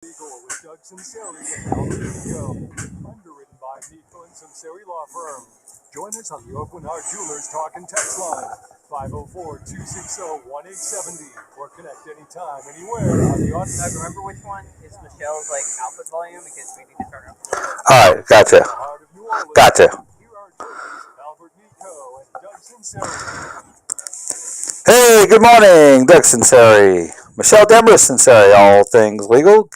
Legal with Sunseri and underwritten by Nico and Sunseri Law Firm. Join us on the Oakland Heart Jewelers Talk and Text line, 504-260-1870, or connect anytime, anywhere on the audio. Doug, remember which one is Michelle's output volume in case we need to turn up? All right, gotcha. Gotcha. Here are judges Albert Nico and Doug Sunseri. Hey, good morning, Doug Sunseri. Michelle Demarest Sunseri, all things legal.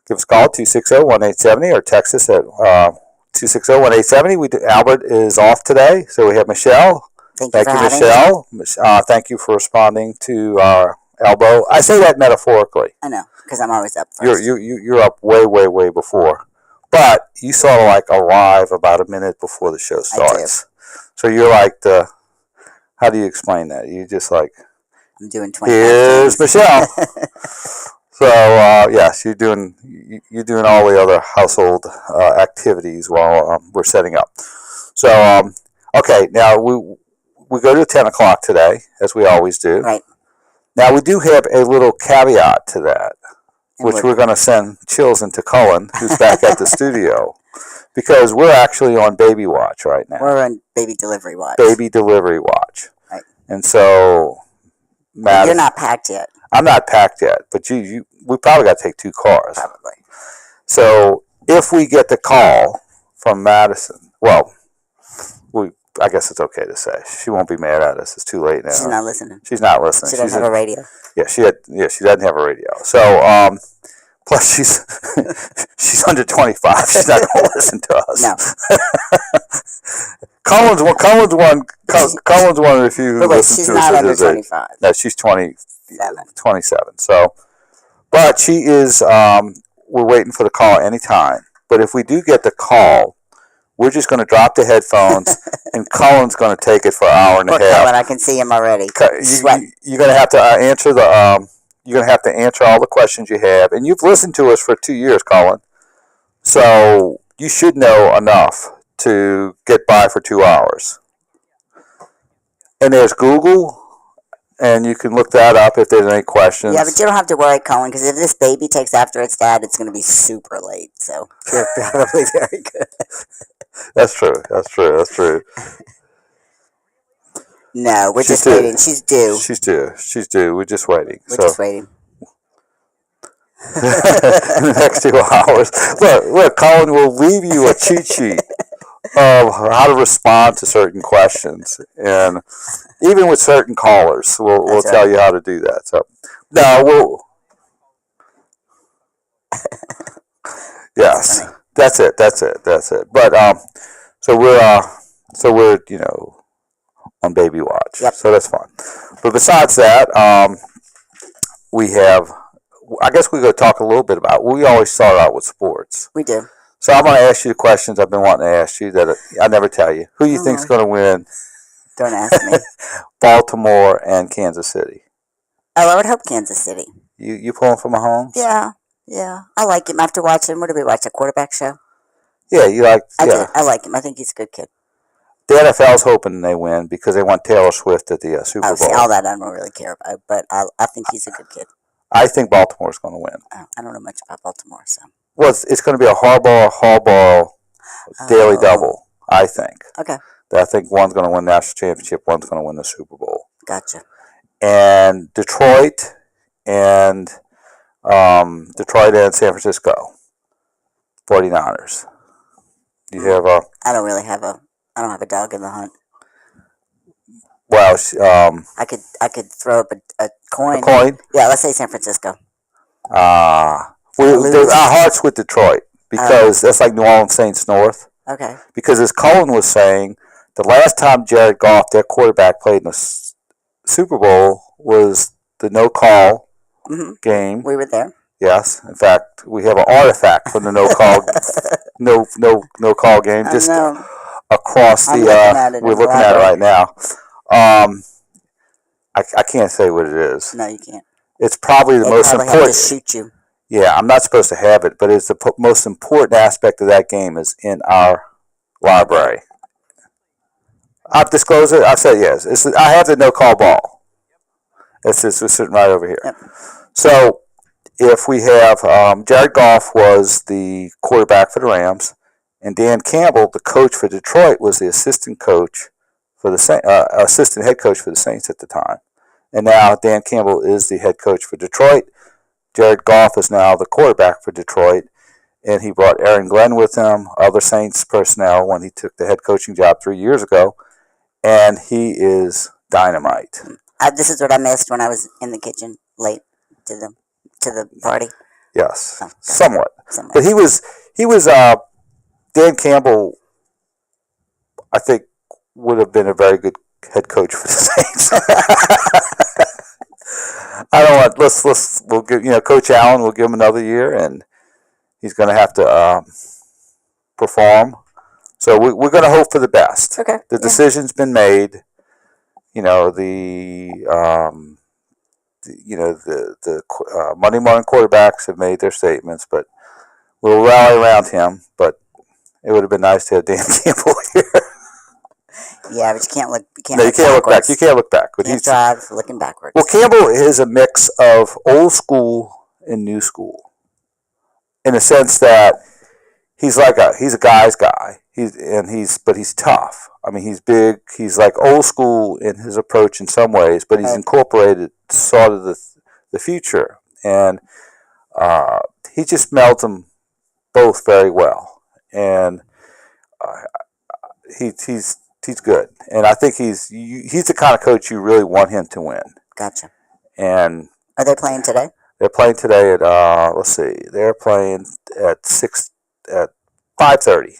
Give us a call, 260-1870, or text us at 260-1870. Albert is off today, so we have Michelle. Thank you, Michelle. Thank you for responding to our elbow. I say that metaphorically. I know, because I'm always up first. You're up way before. But you sort of arrive about a minute before the show starts. So you're like how do you explain that? You just I'm doing 20. Here's Michelle. So yes, you're doing all the other household activities while we're setting up. So okay, now we go to 10 o'clock today, as we always do. Right. Now we do have a little caveat to that, which we're going to send chills into Cullen, who's back at the studio, because we're actually on baby watch right now. We're on baby delivery watch. Baby delivery watch. Right. And so, Matt, you're not packed yet. I'm not packed yet, but we probably got to take 2 cars. Probably. So if we get the call from Madison, well, I guess it's okay to say she won't be mad at us. It's too late now. She's not listening. She's not listening. She doesn't have a radio. Yeah, she doesn't have a radio. So plus she's under 25. She's not going to listen to us. No. Cullen's one of the few who listens to us. She's not under 25. No, she's 27. So, but she is. We're waiting for the call anytime. But if we do get the call, we're just going to drop the headphones, and Cullen's going to take it for an hour and a half. Cullen, I can see him already. You're going to have to answer You're going to have to answer all the questions you have, and you've listened to us for 2 years, Cullen. So you should know enough to get by for 2 hours. And there's Google, and you can look that up if there's any questions. Yeah, but you don't have to worry, Cullen, because if this baby takes after its dad, it's going to be super late. So you're probably very good. That's true. No, we're just waiting. She's due. She's due. We're just waiting. We're just waiting. In the next 2 hours. Look, Cullen will leave you a cheat sheet of how to respond to certain questions, and even with certain callers, we'll tell you how to do that. So, no, yes, that's it. But so we're on baby watch. Yep. So that's fine. But besides that, we have. I guess we're going to talk a little bit about. We always start out with sports. We do. So I'm going to ask you the questions I've been wanting to ask you that I never tell you. Who you think's going to win? Don't ask me. Baltimore and Kansas City. Oh, I would hope Kansas City. You pulling for Mahomes? Yeah. I like him. After watching, what did we watch? A quarterback show? Yeah, you like. Yeah. I like him. I think he's a good kid. The NFL's hoping they win because they want Taylor Swift at the Super Bowl. See, all that I don't really care about, but I think he's a good kid. I think Baltimore's going to win. I don't know much about Baltimore, so. Well, it's going to be a Harbaugh daily double, I think. Okay. I think one's going to win the national championship, one's going to win the Super Bowl. Gotcha. And Detroit and San Francisco, 49ers. You have a... I don't have a dog in the hunt. Well, I could throw up a coin. A coin? Yeah, let's say San Francisco. Our heart's with Detroit because that's like New Orleans Saints North. Okay. Because as Cullen was saying, the last time Jared Goff, their quarterback, played in the Super Bowl was the no-call game. We were there. Yes. In fact, we have an artifact from the no-call no-call game just across the. We're looking at it right now. I can't say what it is. No, you can't. It's probably the most important. Have to shoot you. Yeah, I'm not supposed to have it, but it's the most important aspect of that game is in our library. I've disclosed it. I've said yes. I have the no-call ball. It's sitting right over here. Yep. So if we have Jared Goff was the quarterback for the Rams, and Dan Campbell, the coach for Detroit, was the assistant coach for the assistant head coach for the Saints at the time, and now Dan Campbell is the head coach for Detroit. Jared Goff is now the quarterback for Detroit, and he brought Aaron Glenn with him, other Saints personnel, when he took the head coaching job 3 years ago, and he is dynamite. This is what I missed when I was in the kitchen late to the party. Yes, Oh, somewhat. somewhat. But he was Dan Campbell, I think, would have been a very good head coach for the Saints. I don't want. We'll give Coach Allen. We'll give him another year, and he's going to have to perform. So we're going to hope for the best. Okay. The decision's been made. The Monday morning quarterbacks have made their statements, but we'll rally around him. But it would have been nice to have Dan Campbell here. Yeah, but you can't look. You can't look back. You can't look back. But he's drive looking backwards. Well, Campbell is a mix of old school and new school, in the sense that he's a guy's guy. But he's tough. I mean, he's big. He's like old school in his approach in some ways, but he's incorporated sort of the future, and he just melds them both very well, and he's good, and I think he's the kind of coach you really want him to win. Gotcha. And are they playing today? They're playing today at let's see, they're playing at 5:30.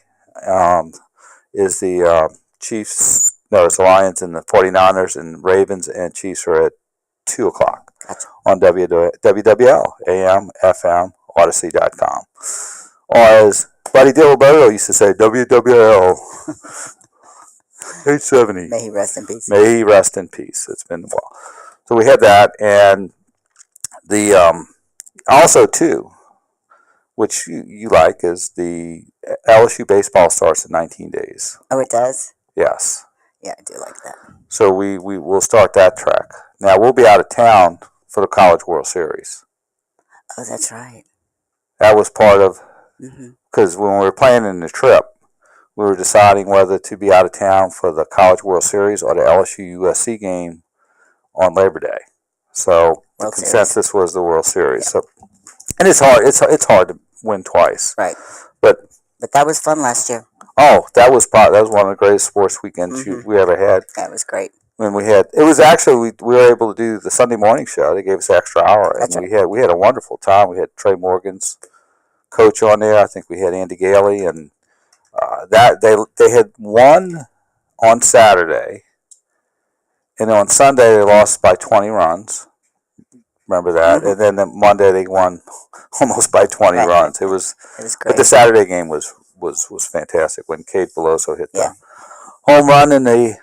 Is the Chiefs? No, it's the Lions and the 49ers, and Ravens and Chiefs are at 2 o'clock. Gotcha. On WWL, AM, FM, Odyssey.com. Or as Buddy Diliberto used to say, WWL. 870. May he rest in peace. May he rest in peace. It's been a while. So we had that, and the also too, which you like, is the LSU baseball starts in 19 days. Oh, it does? Yes. Yeah, I do like that. So we will start that track. Now we'll be out of town for the College World Series. Oh, that's right. That was part of, because when we were planning the trip, we were deciding whether to be out of town for the College World Series or the LSU USC game on Labor Day. So the consensus was the World Series. Yeah. So, and it's hard. It's hard to win twice. Right. But that was fun last year. Oh, that was one of the greatest sports weekends we ever had. That was great. When we was actually we were able to do the Sunday morning show. They gave us an extra hour, and we had a wonderful time. We had Trey Morgan's coach on there. I think we had Andy Gailey, and that they had won on Saturday, and on Sunday they lost by 20 runs. Remember that? And then Monday they won almost by 20 runs. It was great. But the Saturday game was fantastic when Cade Veloso hit the home run in the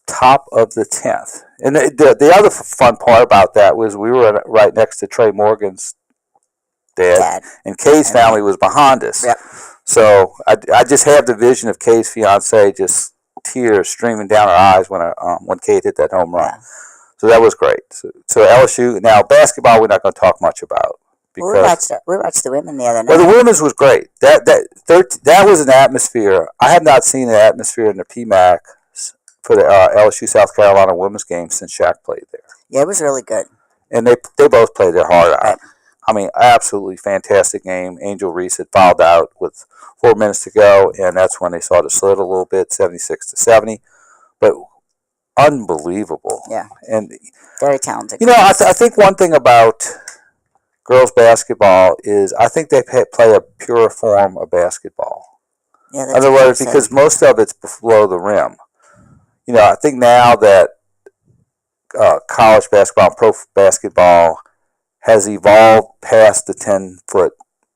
top of the 10th. And the other fun part about that was we were right next to Trey Morgan's dad. And Cade's family was behind us. Yep. So I just have the vision of Cade's fiance, just tears streaming down her eyes when Cade hit that home run. Yeah. So that was great. So LSU, now basketball we're not going to talk much about. Because we watched the women the other night. Well, the women's was great. That was an atmosphere. I have not seen an atmosphere in the PMAC for the LSU South Carolina women's game since Shaq played there. Yeah, it was really good. And they both played their heart out. Right. I mean, absolutely fantastic game. Angel Reese had fouled out with 4 minutes to go, and that's when they sort of slid a little bit, 76-70. But unbelievable. Yeah. And very talented. I think one thing about girls basketball is I think they play a pure form of basketball. Yeah, in other words, because most of it's below the rim. I think now that college basketball and pro basketball has evolved past the 10-foot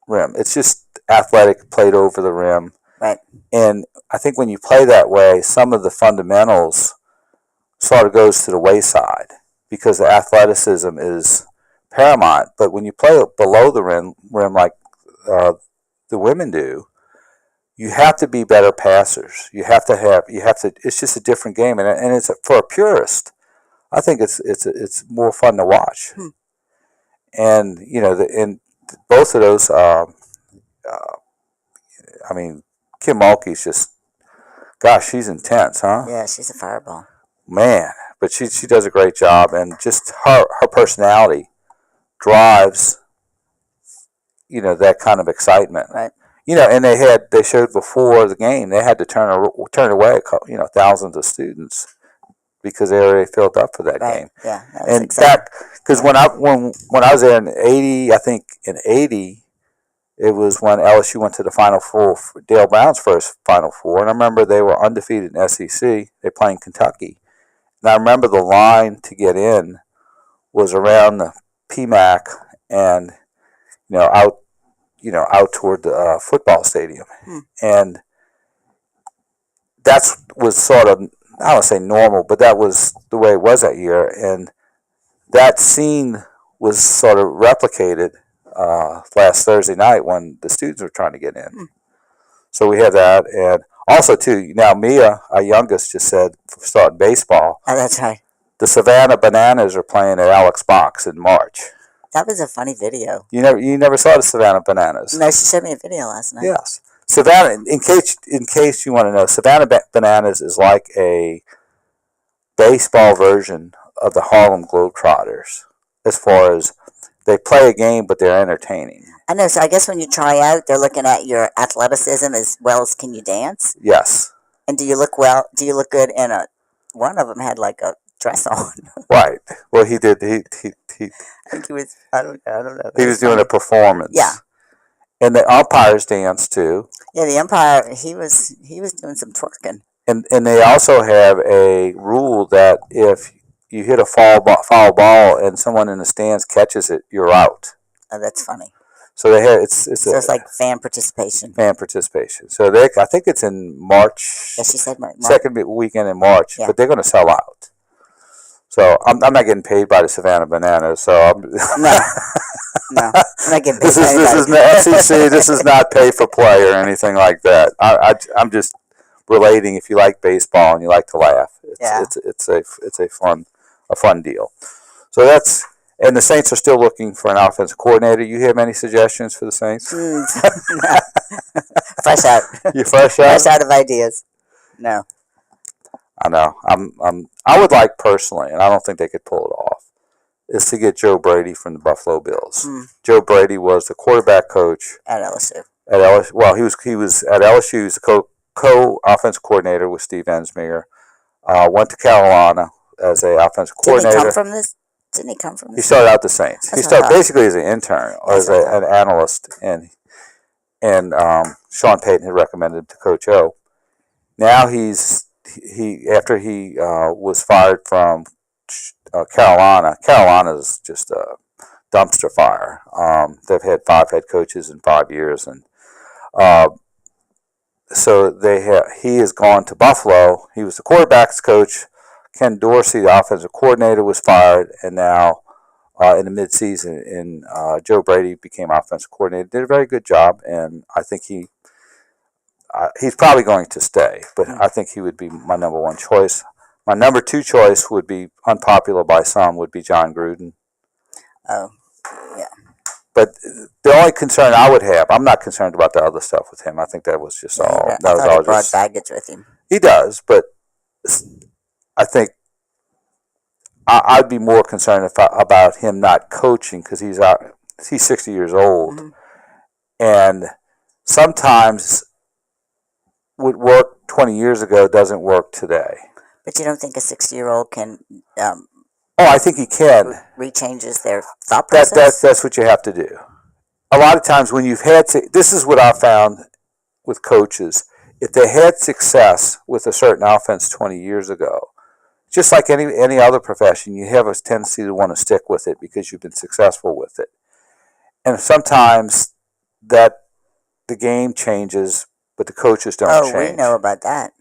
rim. It's just athletic, played over the rim. Right. And I think when you play that way, some of the fundamentals sort of goes to the wayside because the athleticism is paramount. But when you play below the rim like the women do, you have to be better passers. It's just a different game, and it's for a purist. I think it's more fun to watch. And in both of those, I mean, Kim Mulkey's just, gosh, she's intense, huh? Yeah, she's a fireball. Man, but she does a great job, and just her personality drives that kind of excitement. Right. And they showed before the game they had to turn away thousands of students because they already filled up for that game. Yeah, that was And exciting. because when I was there in '80, I think in '80 it was when LSU went to the Final Four, Dale Brown's first Final Four, and I remember they were undefeated in SEC. They playing Kentucky, and I remember the line to get in was around the PMAC and out toward the football stadium, and that was sort of, I don't want to say normal, but that was the way it was that year, and that scene was sort of replicated last Thursday night when the students were trying to get in. So we had that, and also too, now Mia, our youngest, just said starting baseball. Oh, that's right. The Savannah Bananas are playing at Alex Box in March. That was a funny video. You never saw the Savannah Bananas? No, she showed me a video last night. Yes. Savannah, in case you want to know, Savannah Bananas is like a baseball version of the Harlem Globetrotters, as far as they play a game, but they're entertaining. I know. So I guess when you try out, they're looking at your athleticism as well as can you dance. Yes. And do you look well? Do you look good in a? One of them had like a dress on. Right. Well, he did. He I think he was. I don't know. he was doing a performance. Yeah. And the umpires danced too. Yeah, the umpire. He was doing some twerking. And they also have a rule that if you hit a foul ball and someone in the stands catches it, you're out. Oh, that's funny. So they have it's like fan participation. Fan participation. So I think it's in March. Yeah, she said March. Second weekend in March, yeah. But they're going to sell out. So I'm not getting paid by the Savannah Bananas. So no, I'm not getting paid. This is the FCC. This is not pay for play or anything like that. I'm just relating. If you like baseball and you like to laugh, it's a fun deal. So that's. And the Saints are still looking for an offensive coordinator. You have any suggestions for the Saints? No. Fresh out. You fresh out? Fresh out of ideas. No. I know. I would like personally, and I don't think they could pull it off, is to get Joe Brady from the Buffalo Bills. Joe Brady was the quarterback coach at LSU. Well, he was at LSU. He was the co-offensive coordinator with Steve Ensminger. Went to Carolina as a offensive coordinator. Didn't he come from this? Didn't he come from this? He started out the Saints. He started basically as an intern or as an analyst, and Sean Payton had recommended him to Coach O. Now after he was fired from Carolina. Carolina is just a dumpster fire. They've had 5 head coaches in 5 years, and so he has gone to Buffalo. He was the quarterbacks coach. Ken Dorsey, the offensive coordinator, was fired, and now in the midseason, Joe Brady became offensive coordinator. Did a very good job, and I think he's probably going to stay, but I think he would be my number 1 choice. My number 2 choice would be unpopular by some, would be John Gruden. Oh, yeah. But the only concern I would have, I'm not concerned about the other stuff with him. I think that was just all. I That was thought all he brought just baggage with him. He does, but I think I'd be more concerned about him not coaching because he's 60 years old, and sometimes what worked 20 years ago doesn't work today. But you don't think a 60-year-old can? I think he can. Rechanges their thought process. That's what you have to do. A lot of times when you've had this is what I found with coaches. If they had success with a certain offense 20 years ago, just like any other profession, you have a tendency to want to stick with it because you've been successful with it. And sometimes the game changes, but the coaches don't change. Oh, we know about that.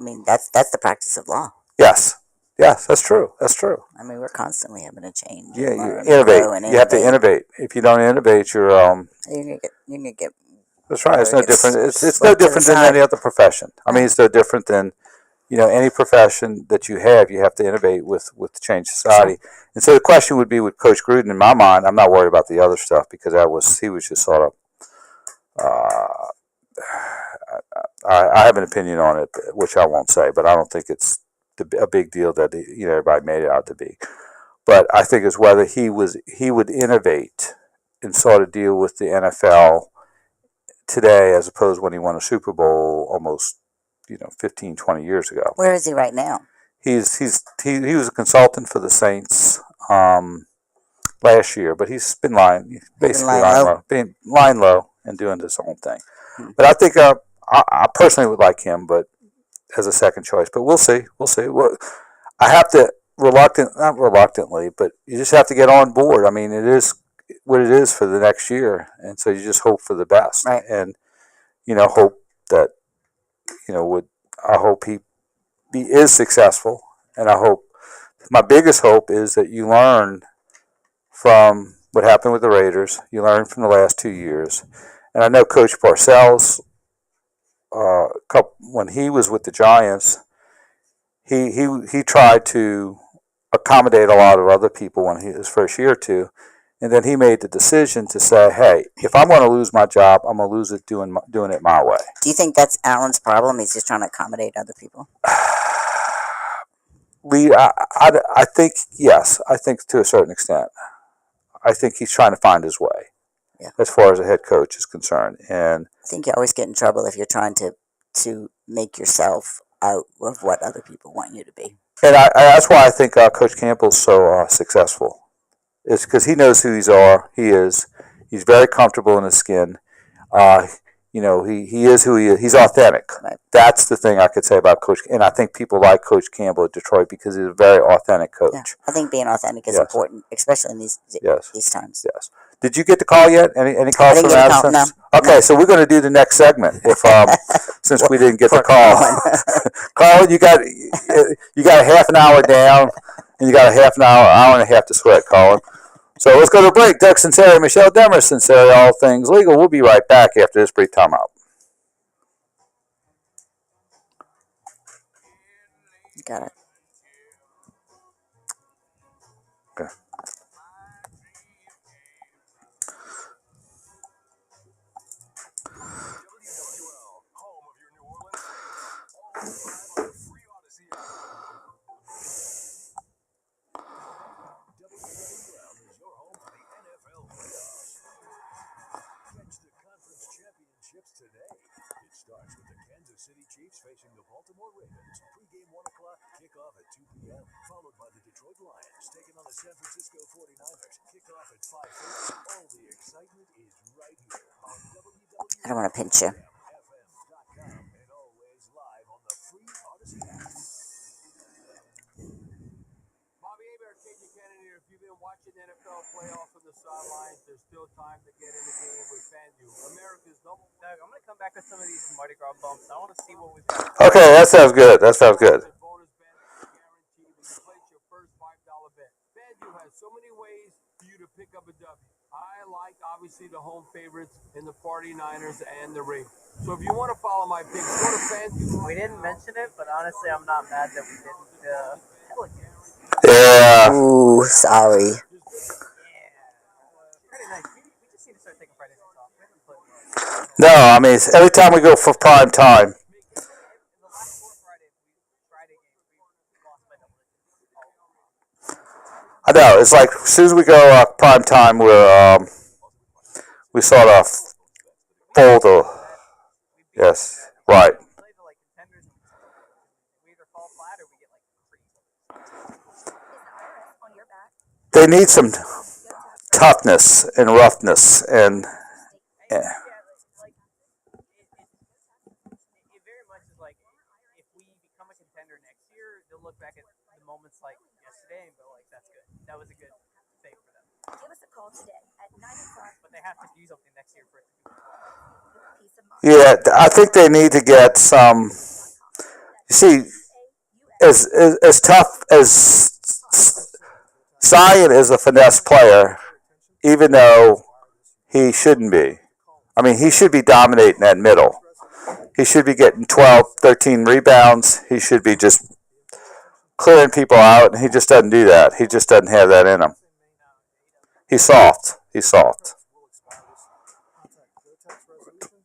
I mean, that's the practice of law. Yes, that's true. That's true. I mean, we're constantly having to change. Yeah, you innovate. You have to innovate. If you don't innovate, you're gonna get. That's right. It's no different. It's no different than any other profession. I mean, it's no different than any profession that you have to innovate with change society. And so the question would be with Coach Gruden. In my mind, I'm not worried about the other stuff because he was just sort of. I have an opinion on it, which I won't say, but I don't think it's a big deal that everybody made it out to be. But I think it's whether he would innovate and sort of deal with the NFL today as opposed to when he won a Super Bowl almost 15, 20 years ago. Where is he right now? He was a consultant for the Saints last year, but he's been basically lying low and doing his own thing. But I think I personally would like him, but as a second choice. But we'll see. Well, I have to not reluctantly, but you just have to get on board. I mean, it is what it is for the next year, and so you just hope for the best, right. And hope that I hope he is successful, and I hope my biggest hope is that you learn from what happened with the Raiders. You learn from the last 2 years, and I know Coach Parcells, when he was with the Giants, he tried to accommodate a lot of other people when his first year or two, and then he made the decision to say, "Hey, if I'm going to lose my job, I'm going to lose it doing it my way." Do you think that's Allen's problem? He's just trying to accommodate other people. Lee, I think yes. I think to a certain extent, I think he's trying to find his way. Yeah. As far as a head coach is concerned, and I think you always get in trouble if you're trying to make yourself out of what other people want you to be. And that's why I think Coach Campbell's so successful. It's because he knows who he is. He's very comfortable in his skin. He is who he is. He's authentic. Right. That's the thing I could say about Coach. And I think people like Coach Campbell at Detroit because he's a very authentic coach. Yeah, I think being authentic is Yes. important, especially in these times. Yes. Did you get the call yet? Any calls from Madison? No. Okay, so we're going to do the next segment if since we didn't get the call. Colin, you got a half an hour down, and you got a half an hour and a half to sweat, Colin. So let's go to a break. Doug Sunseri, Michelle Demarest, Sunseri, all things legal. We'll be right back after this brief timeout. Got it. Okay. Today, it starts with the Kansas City Chiefs facing the Baltimore Ravens. Pre-game 1 o'clock, kickoff at 2 p.m., followed by the Detroit Lions taking on the San Francisco 49ers. Kickoff at 5:30. All the excitement is right here on I don't want to pinch you. WWFM.com and always live on the free Odyssey app. Bobby Hebert, KJ Cannon here. If you've been watching NFL playoffs from the sidelines, there's still time to get in the game with FanDuel, America's number one. Doug, I'm going to come back with some of these Mardi Gras bumps. I want to see what we've got. Okay, that sounds good. Bonus bet guaranteed when you place your first $5 bet. FanDuel has so many ways for you to pick up a W. I like, obviously, the home favorites in the 49ers and the Ravens. So if you want to follow my picks, go to FanDuel. We didn't mention it, but honestly, I'm not mad that we didn't. Pelicans. Yeah. Ooh, sorry. Yeah. Pretty nice. We just need to start taking Friday nights off. We haven't played well. No, I mean every time we go for prime time. In the last 4 Friday games, we lost by double digits. I know it's like as soon as we go prime time, we sort of fold the. Yes, right. We play the contenders, and we either fall flat or we get crazy. They need some toughness and roughness and. Yeah. It very much is like if we become a contender next year, they'll look back at the moments like yesterday and go like, "That's good. That was a good thing for them." Give us a call today at 9 o'clock. But they have to do something next year for it to do well. Peace of mind. Yeah, I think they need to get some. You see, as tough as Zion is a finesse player, even though he shouldn't be. I mean, he should be dominating that middle. He should be getting 12, 13 rebounds. He should be just clearing people out, and he just doesn't do that. He just doesn't have that in him. He's soft. He's soft. We'll expire this. Contact GoTax Resolution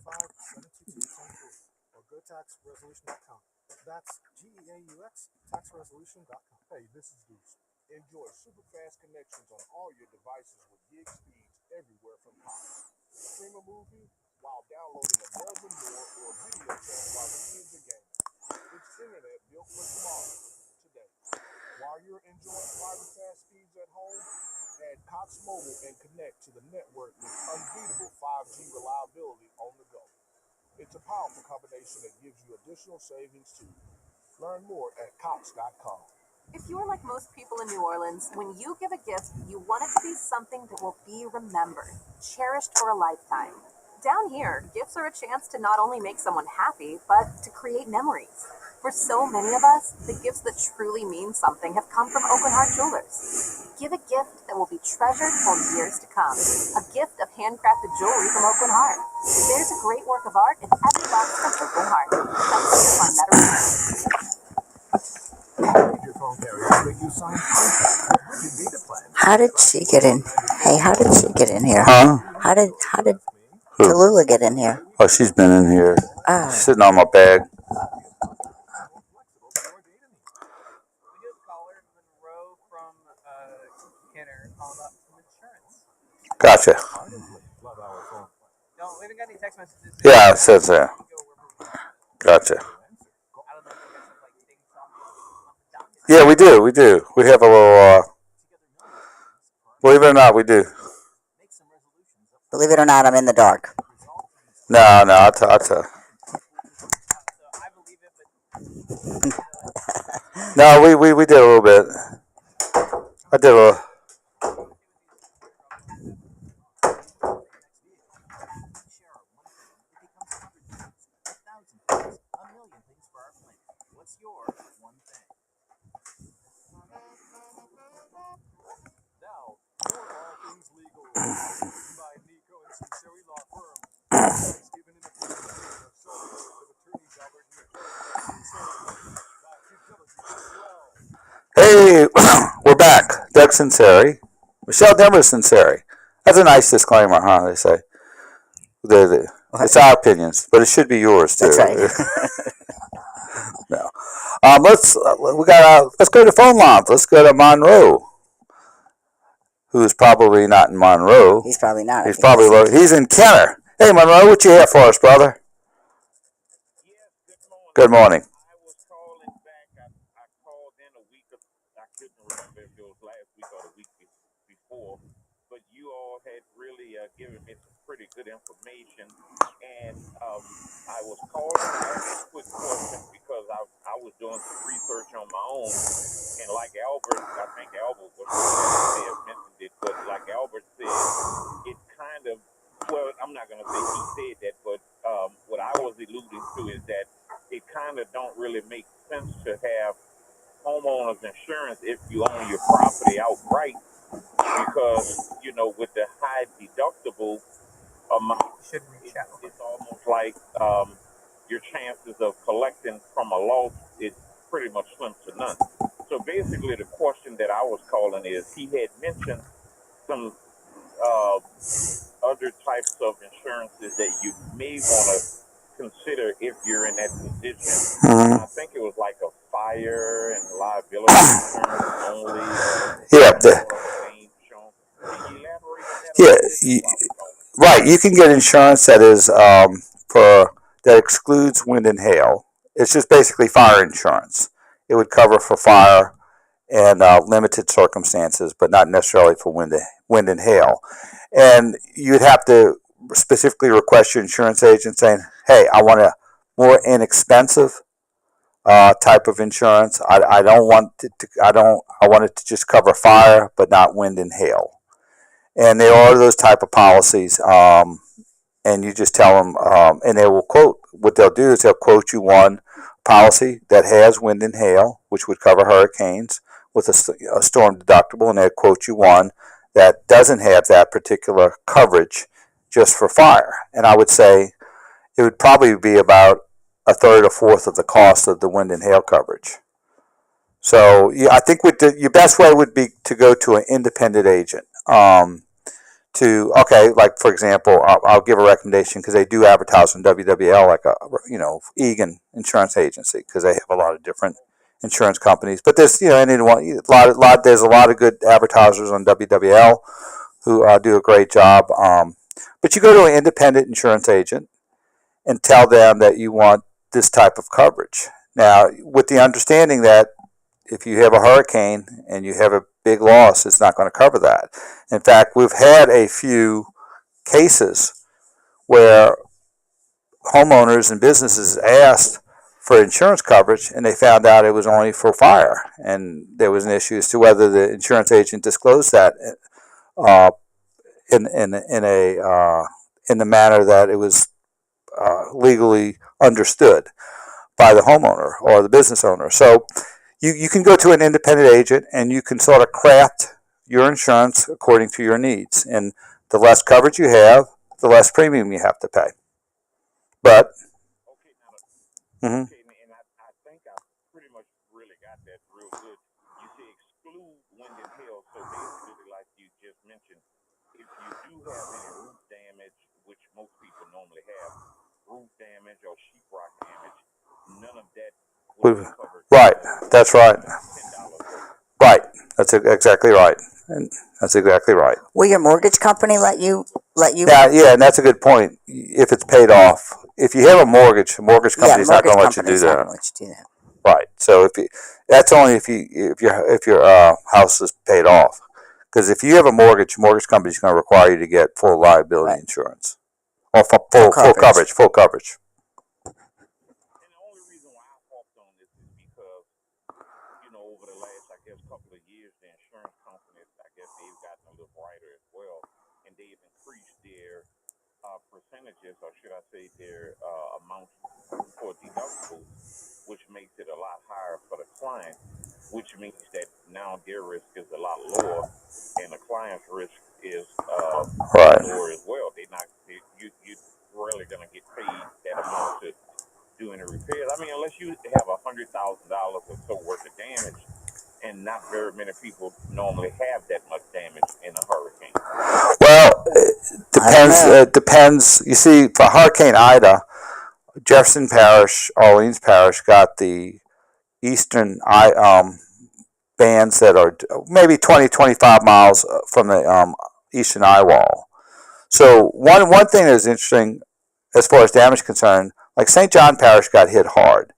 985-722-10 or GoTaxResolution.com. That's GEAUX TaxResolution.com. Hey, this is Goose. Enjoy super fast connections on all your devices with gig speeds everywhere from Cox. Stream a movie while downloading a dozen more or video chat while the kids are gaming. It's internet built for tomorrow, today. While you're enjoying fiber fast speeds at home, add Cox Mobile and connect to the network with unbeatable 5G reliability on the go. It's a powerful combination that gives you additional savings too. Learn more at Cox.com. If you're like most people in New Orleans, when you give a gift, you want it to be something that will be remembered, cherished for a lifetime. Down here, gifts are a chance to not only make someone happy, but to create memories. For so many of us, the gifts that truly mean something have come from Open Heart Jewelers. Give a gift that will be treasured for years to come. A gift of handcrafted jewelry from Open Heart. There's a great work of art in every box from Open Heart. Come see us on Demarest. Your phone carriers make you sign contracts with rigid data plans. How did she get in? Hey, how did she get in here? Huh? How did Who? Tallulah get in here? Oh, she's been in here. Oh, Sitting on my bag. We do have a caller, Monroe from Kenner, calling about some insurance. Gotcha. Love our phone. No, we haven't got any text messages. Yeah, it says there. We can go wherever we want. Gotcha. I don't know if you guys have like things on the docket. Yeah, we do. We do. We have a little, believe it or not, we do. believe it or not, I'm in the dark. No, I'll tell. So I believe it, but No, we did a little bit. I did a little. What's your one thing? Now, for all things legal, by Nico and Sunseri Law Firm. Advice given in the presentation of services of attorneys Albert Nico and Sunseri. Due diligence as well. Hey, we're back. Doug Sunseri. Michelle Demarest Sunseri. That's a nice disclaimer, huh? They say. It's our opinions, but it should be yours too. That's right. No. Let's go to phone lines. Let's go to Monroe, who's probably not in Monroe. He's probably not. He's probably he's in Kenner. Hey, Monroe, what you have for us, brother? Yes, good morning. Good morning. I was calling back. I called in a week. I couldn't remember if it was last week or the week before, but you all had really given me some pretty good information. And I was calling to ask a quick question because I was doing some research on my own. And like Albert, I think Albert was may have mentioned it, but like Albert said, it kind of, well, I'm not going to say he said that, but what I was alluding to is that it kind of don't really make sense to have homeowners insurance if you own your property outright because, with the high deductible amount, should reach out. it's almost like your chances of collecting from a loss is pretty much slim to none. So basically the question that I was calling is he had mentioned some other types of insurances that you may want to consider if you're in that position. I think it was like a fire and liability insurance only. Yeah. Can you elaborate on that? Yeah. Right. You can get insurance that is that excludes wind and hail. It's just basically fire insurance. It would cover for fire and limited circumstances, but not necessarily for wind and hail. And you'd have to specifically request your insurance agent saying, "Hey, I want a more inexpensive type of insurance. I don't want it to. I want it to just cover fire, but not wind and hail." And there are those type of policies. And you just tell them, and they will quote. What they'll do is they'll quote you one policy that has wind and hail, which would cover hurricanes with a storm deductible, and they'll quote you one that doesn't have that particular coverage just for fire. And I would say, it would probably be about a third or fourth of the cost of the wind and hail coverage. So I think your best way would be to go to an independent agent. Like for example, I'll give a recommendation because they do advertise on WWL, like Egan Insurance Agency, because they have a lot of different insurance companies. But there's there's a lot of good advertisers on WWL who do a great job. But you go to an independent insurance agent and tell them that you want this type of coverage. Now, with the understanding that if you have a hurricane and you have a big loss, it's not going to cover that. In fact, we've had a few cases where homeowners and businesses asked for insurance coverage and they found out it was only for fire, and there was an issue as to whether the insurance agent disclosed that uh, in the manner that it was legally understood by the homeowner or the business owner. So you can go to an independent agent and you can sort of craft your insurance according to your needs. And the less coverage you have, the less premium you have to pay. But and I think I pretty much really got that real good. You say exclude wind and hail, so basically, like you just mentioned, if you do have any roof damage, which most people normally have, roof damage or sheetrock damage, none of that will be covered. Right, that's right. Right, that's exactly right. And that's exactly right. Will your mortgage company let you? Yeah, and that's a good point. If it's paid off, if you have a mortgage company's not going to let you do that. Right. So that's only if your house is paid off. Because if you have a mortgage company's going to require you to get full liability insurance or full coverage. And the only reason why I hopped on this is because, over the last, I guess, couple of years, the insurance companies, I guess they've gotten a little brighter as well, and they've increased their percentages, or should I say their amounts for deductibles, which makes it a lot higher for the client, which means that now their risk is a lot lower, and the client's risk is lower as well. You're rarely going to get paid that amount to do any repairs. I mean, unless you have $100,000 or so worth of damage, and not very many people normally have that much damage in a hurricane. Well, it depends. You see, for Hurricane Ida, Jefferson Parish, Orleans Parish got the eastern bands that are maybe 20, 25 miles from the eastern eye wall. So one thing that is interesting as far as damage concerned, like St. John Parish got hit hard.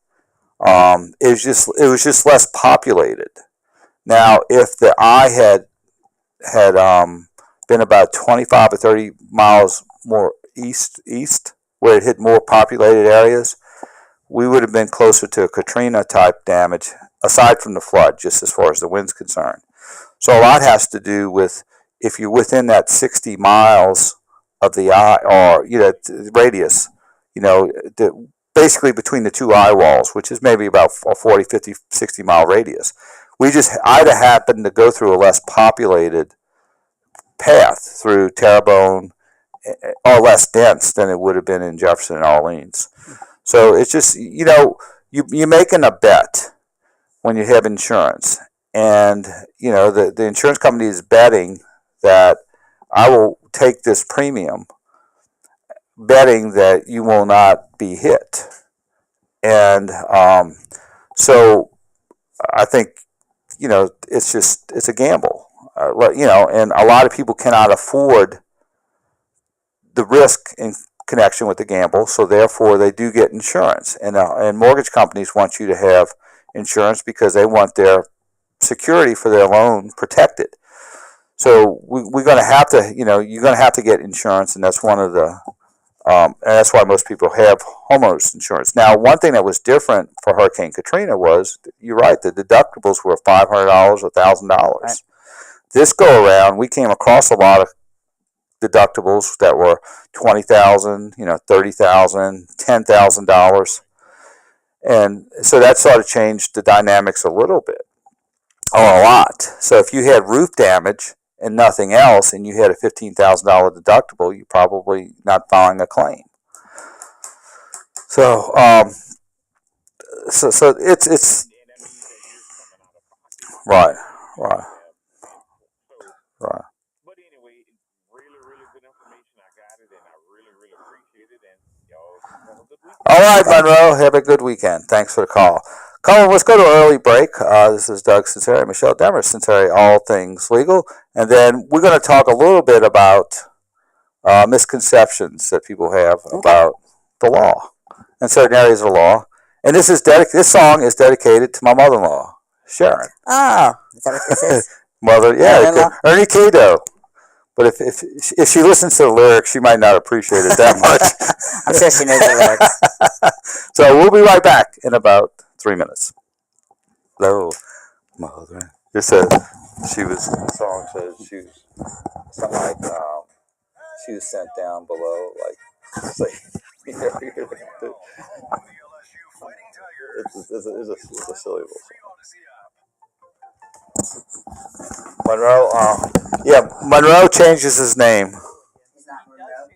It was just less populated. Now, if the eye had been about 25 or 30 miles more east, where it hit more populated areas, we would have been closer to a Katrina type damage, aside from the flood, just as far as the wind's concerned. So a lot has to do with if you're within that 60 miles of the eye, or radius, basically between the two eye walls, which is maybe about a 40, 50, 60 mile radius. Ida happened to go through a less populated path through Terrebonne, or less dense than it would have been in Jefferson and Orleans. So it's just, you're making a bet when you have insurance. And, the insurance company is betting that I will take this premium, betting that you will not be hit. And so I think, it's a gamble. And a lot of people cannot afford the risk in connection with the gamble, so therefore they do get insurance. And mortgage companies want you to have insurance because they want their security for their loan protected. So we're going to have to, you're going to have to get insurance, and that's one of the, and that's why most people have homeowners insurance. Now, one thing that was different for Hurricane Katrina was, you're right, the deductibles were $500 or $1,000. Right. This go around, we came across a lot of deductibles that were $20,000, $30,000, $10,000, and so that sort of changed the dynamics a little bit, or a lot. So if you had roof damage and nothing else, and you had a $15,000 deductible, you're probably not filing a claim. So so it's and that means that you're coming out of pocket right, on right, their platform. So, right. but anyway, really, really good information. I got it, and I really, really appreciate it. And y'all have a good weekend. All right, Monroe. Have a good weekend. Thanks for the call. Colin, let's go to an early break. This is Doug Sunseri, Michelle Demarest, Sunseri, all things legal. And then we're going to talk a little bit about misconceptions that people have Okay. about the law and certain areas of the law. And this song is dedicated to my mother-in-law, Sharon. Oh, is that what this is? Mother, yeah, Mother-in-law? Ernie Cato. But if she listens to the lyrics, she might not appreciate it that much. I'm sure she knows the lyrics. So we'll be right back in about 3 minutes. Hello, mother. It says the song says she was something like she was sent down below, like it's like it's a silly little song. Monroe, yeah, Monroe changes his name. He does change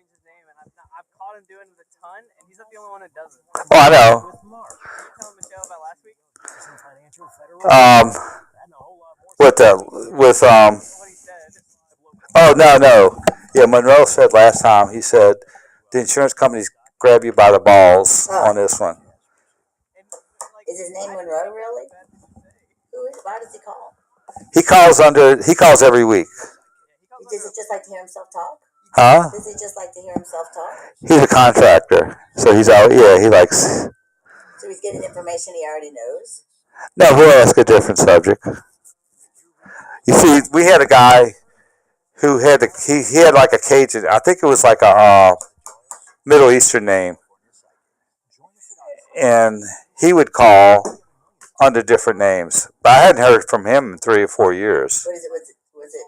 his name, and I've caught him doing it a ton, and he's not the only one who does it. Oh, I know. Were you telling Michelle about last week? With What he said. oh no. Yeah, Monroe said last time, he said the insurance companies grab you by the balls on this one. And, like, Is his name Monroe, really? Why does he call? He calls every week. Does he just like to hear himself talk? Huh? Does he just like to hear himself talk? He's a contractor. So he's out, yeah, he likes. So he's getting information he already knows? No, we'll ask a different subject. You see, we had a guy who he had like a Cajun, I think it was like a Middle Eastern name. And he would call under different names. But I hadn't heard from him in 3 or 4 years. What is it? Was it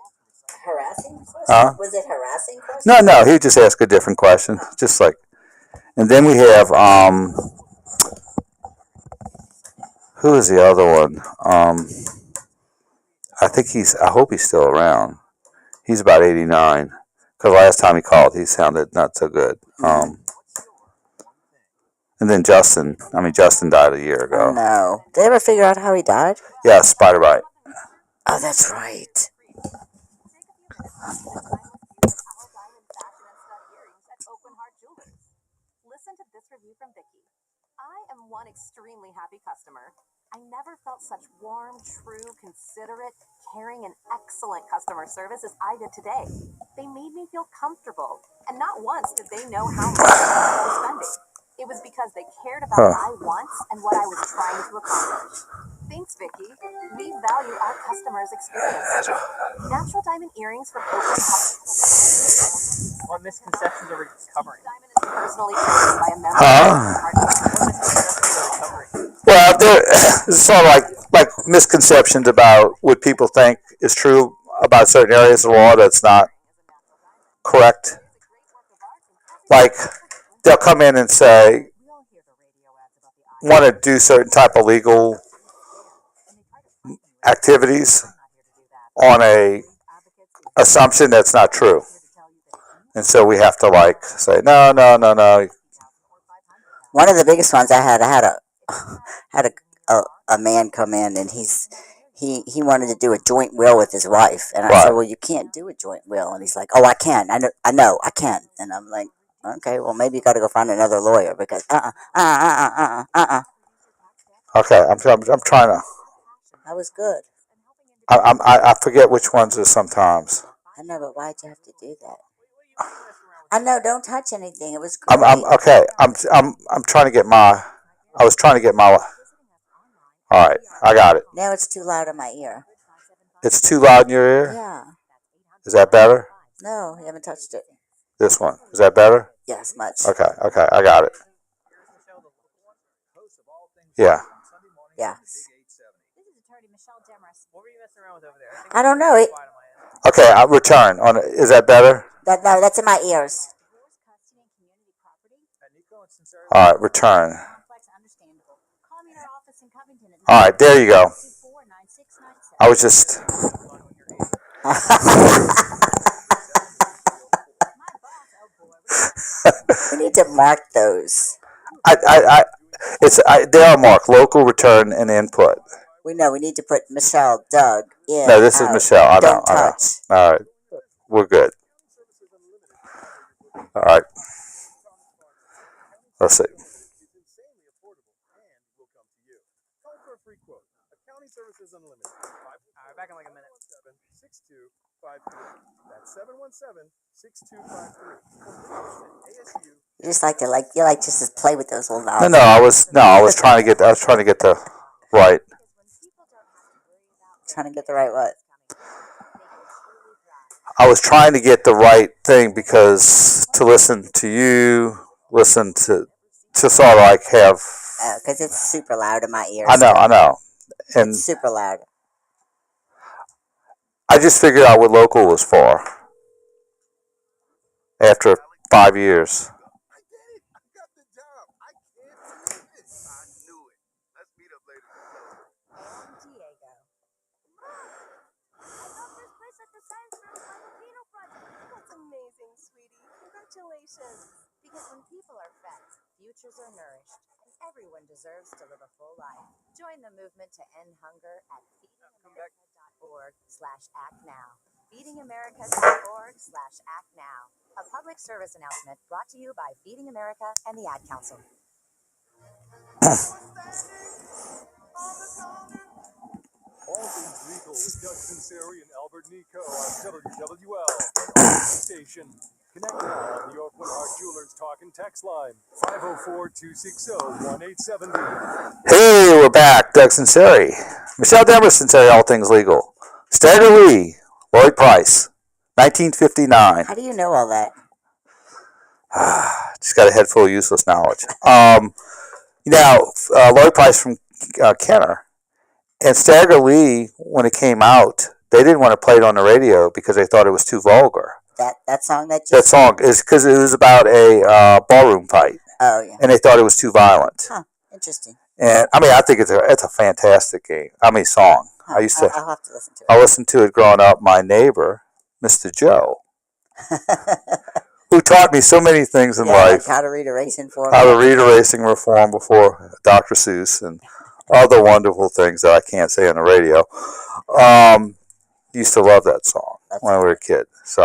harassing question? Huh? Was it harassing question? No, he would just ask a different question. Just like, and then we have, who is the other one? I hope he's still around. He's about 89. Because last time he called, he sounded not so good. And then Justin died a year ago. Oh, no. Did they ever figure out how he died? Yeah, spider bite. Oh, that's right. Listen to this review from Vicky. I am one extremely happy customer. I never felt such warm, true, considerate, caring, and excellent customer service as I did today. They made me feel comfortable, and not once did they know how much I was spending. It was because they cared about my wants and what I was trying to accomplish. Thanks, Vicky. We value our customers' experience. Natural diamond earrings from Oakland Heart. What misconceptions are we covering? Diamond is personally chosen by a member of Oakland Heart. What misconceptions are we covering? Well, it's sort of like misconceptions about what people think is true about certain areas of the law that's not correct. Like, they'll come in and say, want to do certain type of legal activities on a assumption that's not true. And so we have to like say, no. One of the biggest ones I had a man come in, and he wanted to do a joint will with his wife, and I said, well, you can't do a joint will, and he's like, oh, I can, I know, I can, and I'm like, okay, well, maybe you got to go find another lawyer because Okay, I'm trying to. That was good. I forget which ones are sometimes. I know, but why'd you have to do that? I know, don't touch anything. It was great. I'm okay. I'm trying to get my. I was trying to get my. All right, I got it. Now it's too loud in my ear. It's too loud in your ear? Yeah. Is that better? No, you haven't touched it. This one. Is that better? Yes, much. Okay, I got it. Yeah. Yeah. This is attorney Michelle Demarest. What were you messing around with over there? I don't know. Okay, I'll return. Is that better? No, that's in my ears. All right, return. All right, there you go. I was just. We need to mark those. they are marked local return and input. We know we need to put Michelle, Doug, in. No, this is out. Michelle. I know. Don't I know. touch. All right, we're good. All right, let's see. Is insanely affordable and will come to you. Call for a free quote. Accounting Services Unlimited. All right, back in like a minute. 717-6253. That's 717-6253. ASU. You just like to just to play with those little No, knobs. I was trying to get the right. Trying to get the right what? I was trying to get the right thing because to listen to you, listen to sort of like have. Because it's super loud in my ears. I know, and It's super loud. I just figured out what local was for after 5 years. I did it. I got the job. I can't believe it. I knew it. Let's meet up later. Diego. I love this place at the Science Fair by the Volcano Project. That's amazing, sweetie. Congratulations. Because when people are fed, futures are nourished, and everyone deserves to live a full life. Join the movement to end hunger at feedingamerica.org/actnow. feedingamerica.org/actnow. A public service announcement brought to you by Feeding America and the Ad Council. All things legal with Doug Sunseri and Albert Nico on WWL, an Oakland station. Connect now on the Oakland Heart Jewelers Talk and Text line, 504-260-1870. Hey, we're back. Doug Sunseri, Michelle Demarest Sunseri, all things legal. Stagger Lee, Lloyd Price, 1959. How do you know all that? Just got a head full of useless knowledge. Lloyd Price from Kenner. And Stagger Lee, when it came out, they didn't want to play it on the radio because they thought it was too vulgar. That song that That song is because it was about a ballroom fight. Oh, yeah. And they thought it was too violent. Huh. Interesting. And I think it's a fantastic song. Huh. I'll have to listen to it. I listened to it growing up. My neighbor, Mr. Joe, who taught me so many things in life. Like how to read a racing form. How to read a racing reform before Dr. Seuss and other wonderful things that I can't say on the radio. Used to love that song when I was a kid. So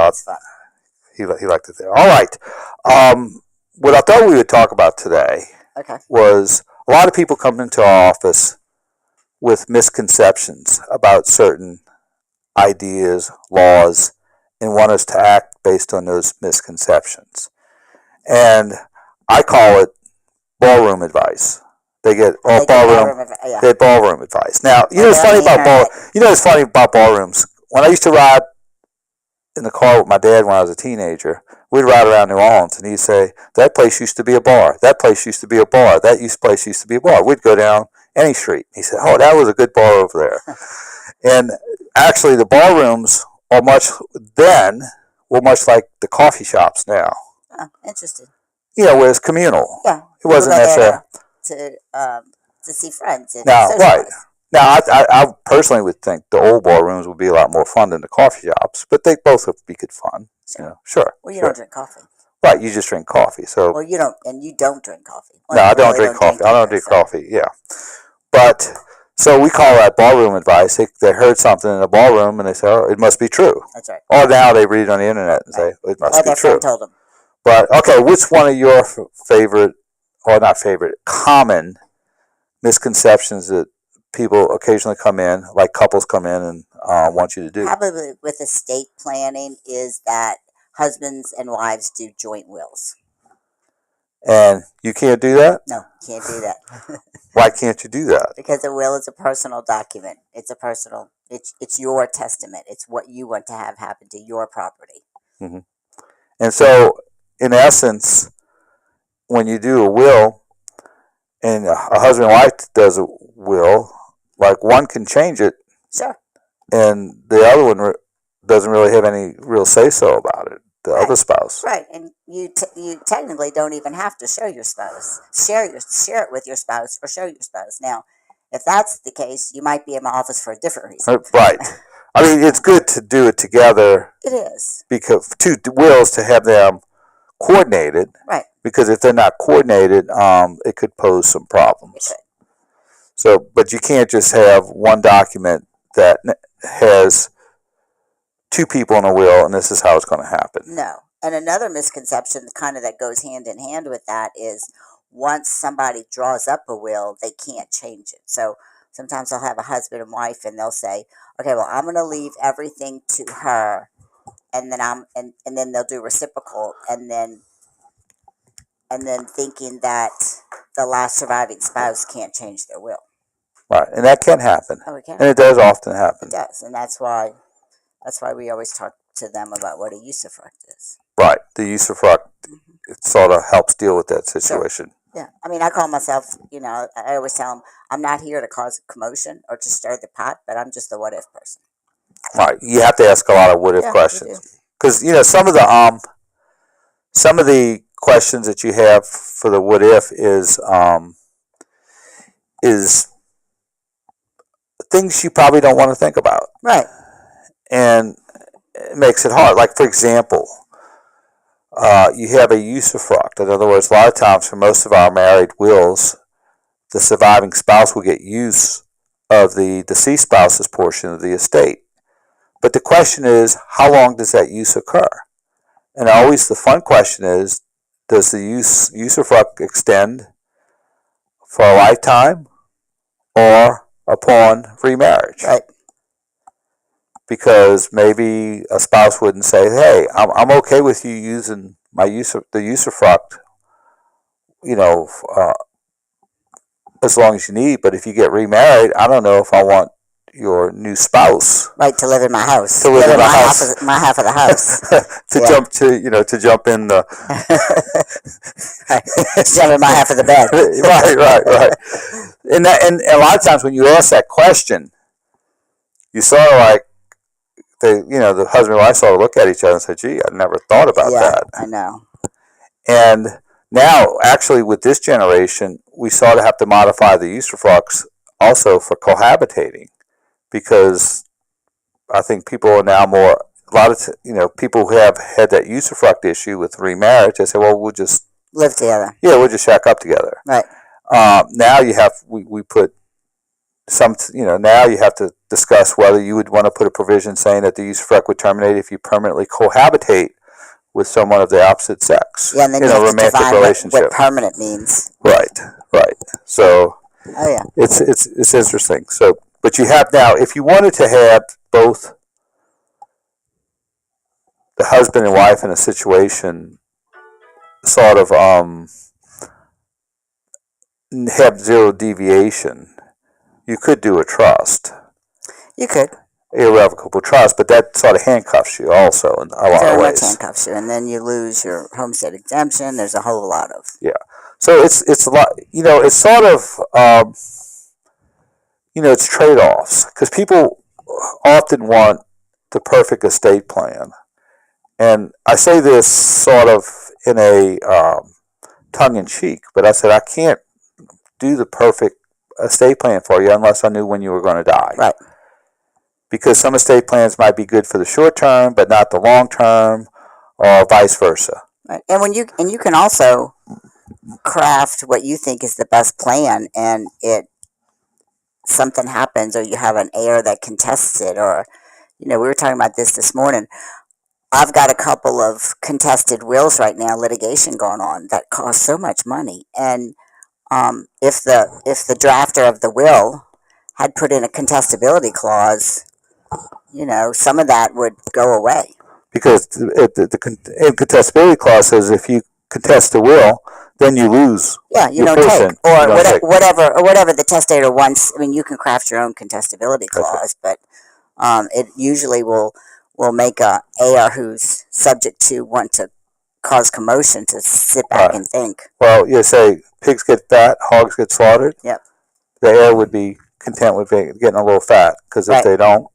he liked it there. All right. What I thought we would talk about today was a lot of people come into our office with misconceptions about certain ideas, laws, and want us to act based on those misconceptions. And I call it ballroom advice. They get ballroom advice. Now, what's funny about ballrooms? When I used to ride in the car with my dad when I was a teenager, we'd ride around New Orleans, and he'd say, that place used to be a bar. That place used to be a bar. Place used to be a bar. We'd go down any street. He said, oh, that was a good bar over there. And actually, the ballrooms were much like the coffee shops now. Oh, interesting. Where it's communal. Yeah. It wasn't necessarily to see friends. And right. Now, I personally would think the old ballrooms would be a lot more fun than the coffee shops, but they both would be good fun. Sure. Well, you don't drink coffee. Right, you just drink coffee. So. Well, you don't drink coffee. No, I don't drink coffee. I don't drink coffee. Yeah, but so we call that ballroom advice. They heard something in the ballroom and they say, "Oh, it must be true." That's right. Or now they read it on the internet and say, "It must be true." Told them. But okay, what's one of your favorite, or not favorite, common misconceptions that people occasionally come in, like couples come in and want you to do? Probably with estate planning is that husbands and wives do joint wills. And you can't do that? No, can't do that. Why can't you do that? Because a will is a personal document. It's your testament. It's what you want to have happen to your property. Mm-hmm. And so, in essence, when you do a will, and a husband and wife does a will, like one can change it. Sure. And the other one doesn't really have any real say-so about it, the other spouse. Right, and you technically don't even have to show your spouse. Share it with your spouse or show your spouse. Now, if that's the case, you might be in my office for a different reason. Right. It's good to do it together. It is. Because two wills, to have them coordinated. Right. Because if they're not coordinated, it could pose some problems. Okay. So, but you can't just have one document that has two people in a will, and this is how it's going to happen. No. And another misconception, kind of that goes hand in hand with that, is once somebody draws up a will, they can't change it. So sometimes I'll have a husband and wife, and they'll say, "Okay, well, I'm going to leave everything to her," and then and then they'll do reciprocal, and then thinking that the last surviving spouse can't change their will. Right, and that can happen. Oh, it can. And it does often happen. It does, and that's why we always talk to them about what a usufruct is. Right, the usufruct, it sort of helps deal with that situation. Sure. Yeah, I mean, I call myself, I always tell them, I'm not here to cause commotion or to stir the pot, but I'm just the what if person. Right, you have to ask a lot of what if questions, because some of the questions that you have for the what if is things you probably don't want to think about. Right. And it makes it hard. Like, for example, you have a usufruct. In other words, a lot of times for most of our married wills, the surviving spouse will get use of the deceased spouse's portion of the estate. But the question is, how long does that use occur? And always the fun question is, does the usufruct extend for a lifetime or upon remarriage? Right. Because maybe a spouse wouldn't say, "Hey, I'm okay with you using the usufruct, as long as you need. But if you get remarried, I don't know if I want your new spouse, right, to live in my house, to live in my house, my half of the house, to jump in the jump in my half of the bed." right. And a lot of times when you ask that question, you sort of like, the husband and wife sort of look at each other and say, "Gee, I never thought about that." I know. And now, actually, with this generation, we sort of have to modify the usufructs also for cohabitating, because I think people are now more, a lot of, people who have had that usufruct issue with remarriage, they say, "Well, we'll just live together." Yeah, we'll just shack up together. Right. Now we put now you have to discuss whether you would want to put a provision saying that the usufruct would terminate if you permanently cohabitate with someone of the opposite sex. Yeah, and then in you a have to romantic define relationship. what permanent means. Right. So Oh yeah, it's interesting. So, but you have now, if you wanted to have both the husband and wife in a situation sort of have zero deviation, you could do a trust. You could. Irrevocable trust, but that sort of handcuffs you also in a lot of Very ways. much handcuffs you, and then you lose your homestead exemption. There's a whole lot of. Yeah. So it's a lot. It's sort of it's trade-offs, because people often want the perfect estate plan, and I say this sort of in a tongue-in-cheek, but I said I can't do the perfect estate plan for you unless I knew when you were going to die. Right. Because some estate plans might be good for the short term, but not the long term, or vice versa. Right. And you can also craft what you think is the best plan, and something happens, or you have an heir that contests it, or we were talking about this morning. I've got a couple of contested wills right now, litigation going on, that cost so much money, and if the drafter of the will had put in a contestability clause, some of that would go away. Because the contestability clause says if you contest the will, then you lose. Yeah, you your don't portion. take, or take. whatever the testator wants. I mean, you can craft your own contestability clause, but it usually will make a heir who's subject to want to cause commotion to sit back and think. Well, you say pigs get fat, hogs get slaughtered. Yep. The heir would be content with getting a little fat, because if they don't,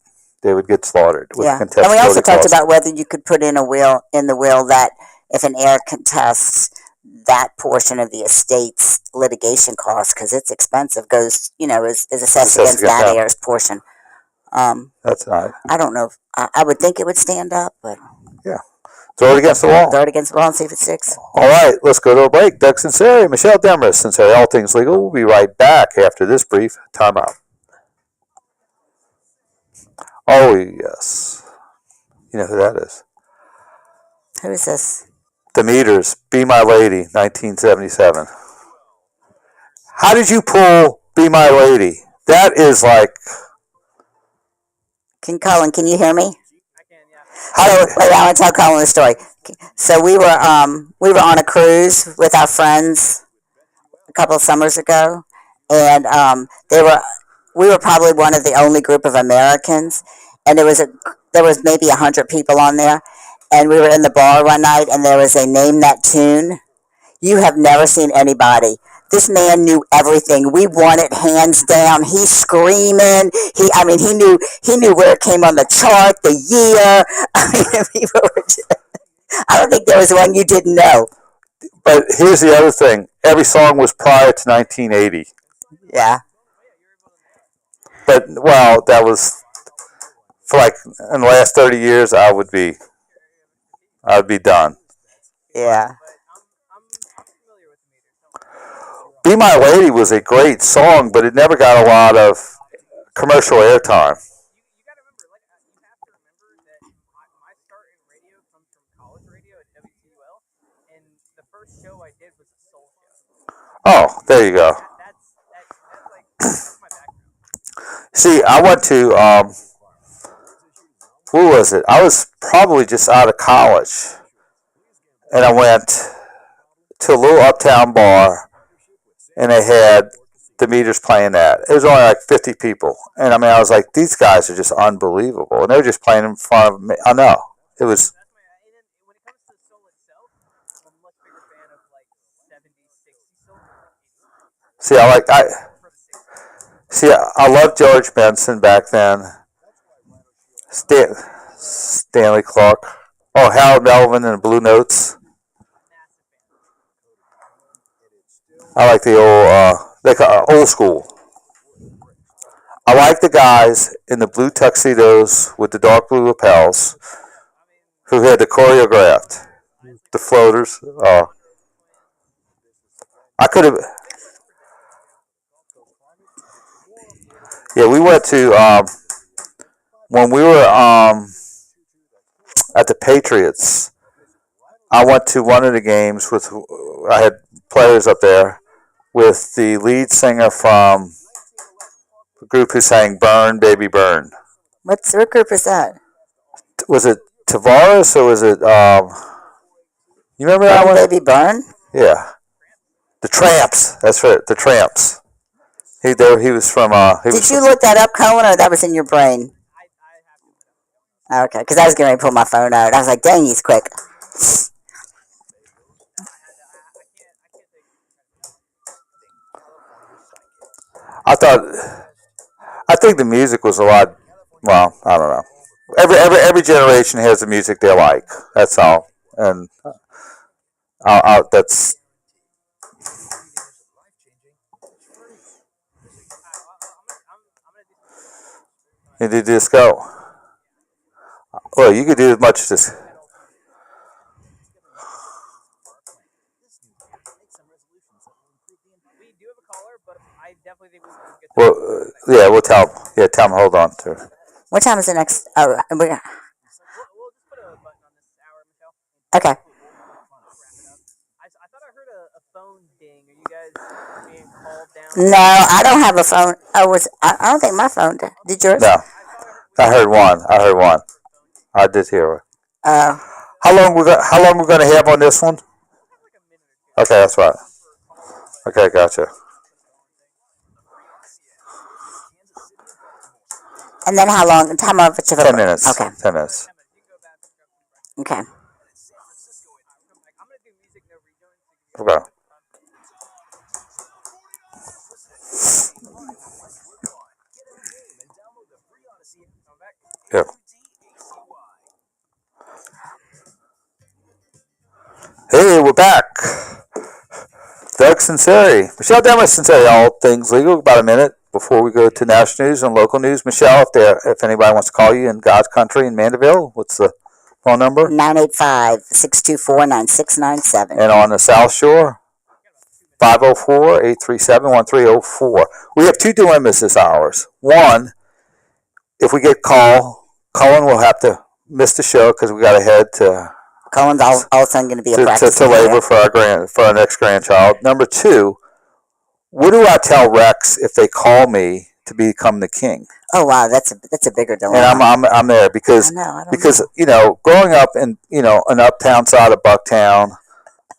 they would get slaughtered. With and we also talked about whether you could put in the will that if an heir contests, that portion of the estate's litigation cost, because it's expensive, goes is assessed against that heir's portion. That's right. I don't know. I would think it would stand up, but yeah. Throw it against the wall. Throw it against the wall and see if it sticks. All right, let's go to a break. Doug Sunseri, Michelle Demarest, Sunseri, All Things Legal. We'll be right back after this brief timeout. Oh, yes. You know who that is? Who is this? The Meters, Be My Lady, 1977. How did you pull Be My Lady? That is like... Colin, can you hear me? I can, yeah. Wait, I want to tell Colin the story. So we were on a cruise with our friends a couple of summers ago, and we were probably one of the only group of Americans, and there was maybe 100 people on there, and we were in the bar one night, and there was a Name That Tune. You have never seen anybody. This man knew everything. We won it hands down. He's screaming. He knew where it came on the chart, the year. I don't think there was one you didn't know. But here's the other thing. Every song was prior to 1980. Yeah. But, well, that was, for like, in the last 30 years, I would be done. Yeah. I'm familiar with the Meters. Be My Lady was a great song, but it never got a lot of commercial airtime. You got to remember, you have to remember that my start in radio comes from college radio at WTUL, and the first show I did was a soul show. Oh, there you go. That's my background. See, I went to, who was it? I was probably just out of college, and I went to a little uptown bar, and they had the Meters playing that. It was only like 50 people, and I was like, these guys are just unbelievable, and they were just playing in front of me. I know. It was... And then when it comes to soul itself, I'm a much bigger fan of 70s, 60s soul. I loved George Benson back then. Stanley Clarke. Oh, Harold Melvin and the Blue Notes. I like the old school. I like the guys in the blue tuxedos with the dark blue lapels who had the choreographed, the floaters. I could have... Yeah, we went to... when we were at the Patriots, I went to one of the games I had players up there with the lead singer from the group who sang Burn, Baby Burn. What group is that? Was it Tavares or was it, you remember that one? Baby Burn? Yeah. The Tramps. That's right, the Tramps. He was from, Did you look that up, Colin, or that was in your brain? Okay, because I was going to pull my phone out. I was like, dang, he's quick. I think the music was a lot, well, I don't know. Every generation has the music they like. That's all. And that's... You do disco. Well, you could do as much as this. We do have a caller, but I definitely think we can get to Well, yeah, we'll tell him. Yeah, tell him, hold on to her. What time is the next? Oh, We'll just put a button on this hour, Michelle. okay. I thought I heard a phone ding. Are you guys being called down? No, I don't have a phone. I don't think my phone did. Did yours? No. I heard one. I did hear her. How long we going to have on this one? Okay, that's right. Okay, gotcha. And then how long? Time of it? 10 minutes. Okay. 10 minutes. Okay. Okay. Yeah. Hey, we're back. Doug Sunseri. Michelle Demarest, Sunseri, All Things Legal. About a minute before we go to national news and local news. Michelle, if anybody wants to call you in God's country in Mandeville, what's the phone number? 985-624-9697. And on the South Shore, 504-837-1304. We have two dilemmas this hours. One, if we get Cullen will have to miss the show because we got to head to Cullen's all of a sudden going to be a to practice labor for our next grandchild. Number two, what do I tell Rex if they call me to become the king? Oh wow, that's a bigger dilemma. And I'm there because I don't know. you know, growing up in an uptown side of Bucktown,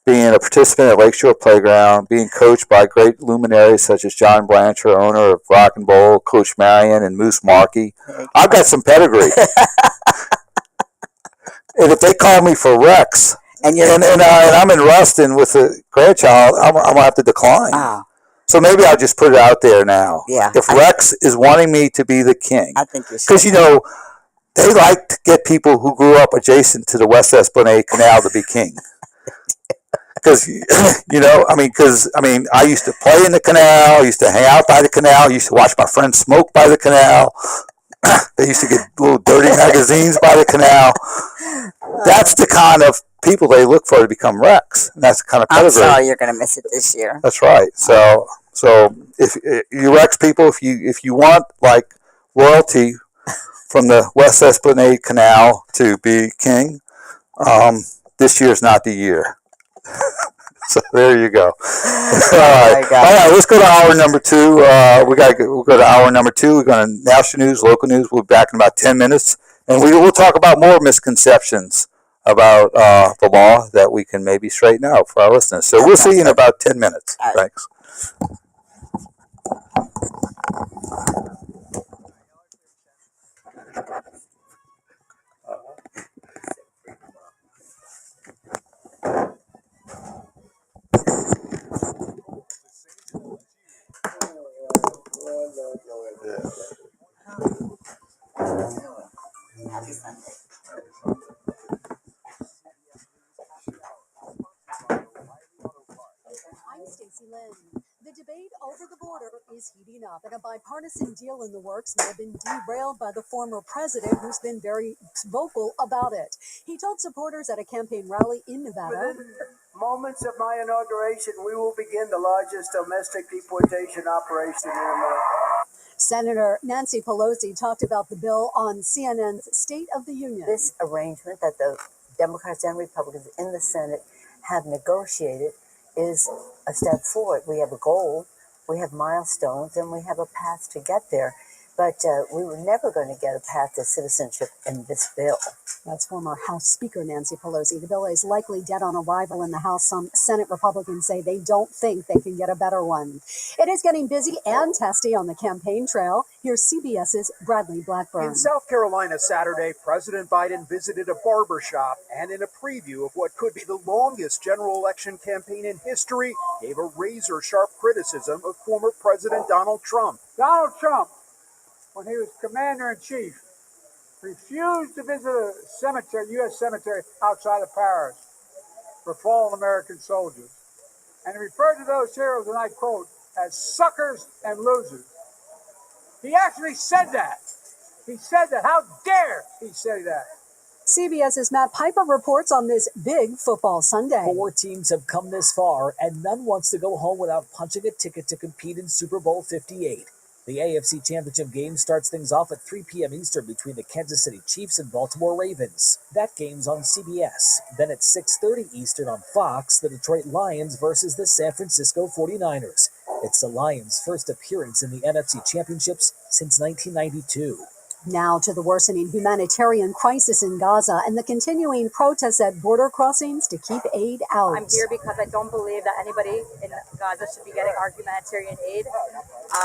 being a participant at Lakeshore Playground, being coached by great luminaries such as John Blanchard, owner of Rock and Bowl, Coach Marion, and Moose Markey, I've got some pedigree. And if they call me for Rex, and I'm in Ruston with a grandchild, I'm gonna have to decline. Oh. So maybe I'll just put it out there now. Yeah. If Rex is wanting me to be the king, I think you should. because they like to get people who grew up adjacent to the West Esplanade Canal to be king. Because I used to play in the canal, I used to hang out by the canal, I used to watch my friends smoke by the canal. They used to get little dirty magazines by the canal. That's the kind of people they look for to become Rex. And that's the kind of pedigree. I'm sorry you're going to miss it this year. That's right. So if you Rex people, if you want like royalty from the West Esplanade Canal to be king, this year's not the year. So there you go. All right, let's go to hour number two. We'll go to hour number two. We're going to national news, local news. We'll be back in about 10 minutes, and we'll talk about more misconceptions about the law that we can maybe straighten out for our listeners. So we'll see you in about 10 minutes. Right. Thanks. I'm Stacey Lynn. The debate over the border is heating up, and a bipartisan deal in the works may have been derailed by the former president, who's been very vocal about it. He told supporters at a campaign rally in Nevada, "Within moments of my inauguration, we will begin the largest domestic deportation operation in America." Senator Nancy Pelosi talked about the bill on CNN's State of the Union. This arrangement that the Democrats and Republicans in the Senate have negotiated is a step forward. We have a goal, we have milestones, and we have a path to get there. But we were never going to get a path to citizenship in this bill. That's former House Speaker Nancy Pelosi. The bill is likely dead on arrival in the House. Some Senate Republicans say they don't think they can get a better one. It is getting busy and testy on the campaign trail. Here's CBS's Bradley Blackburn. In South Carolina Saturday, President Biden visited a barber shop and in a preview of what could be the longest general election campaign in history, gave a razor-sharp criticism of former President Donald Trump. Donald Trump, when he was commander-in-chief, refused to visit a cemetery, U.S. cemetery outside of Paris for fallen American soldiers. And he referred to those heroes, and I quote, as suckers and losers. He actually said that. He said that. How dare he say that? CBS's Matt Piper reports on this big football Sunday. 4 teams have come this far, and none wants to go home without punching a ticket to compete in Super Bowl 58. The AFC Championship game starts things off at 3 p.m. Eastern between the Kansas City Chiefs and Baltimore Ravens. That game's on CBS. Then at 6:30 Eastern on Fox, the Detroit Lions versus the San Francisco 49ers. It's the Lions' first appearance in the NFC Championships since 1992. Now to the worsening humanitarian crisis in Gaza and the continuing protests at border crossings to keep aid out. I'm here because I don't believe that anybody in Gaza should be getting our humanitarian aid.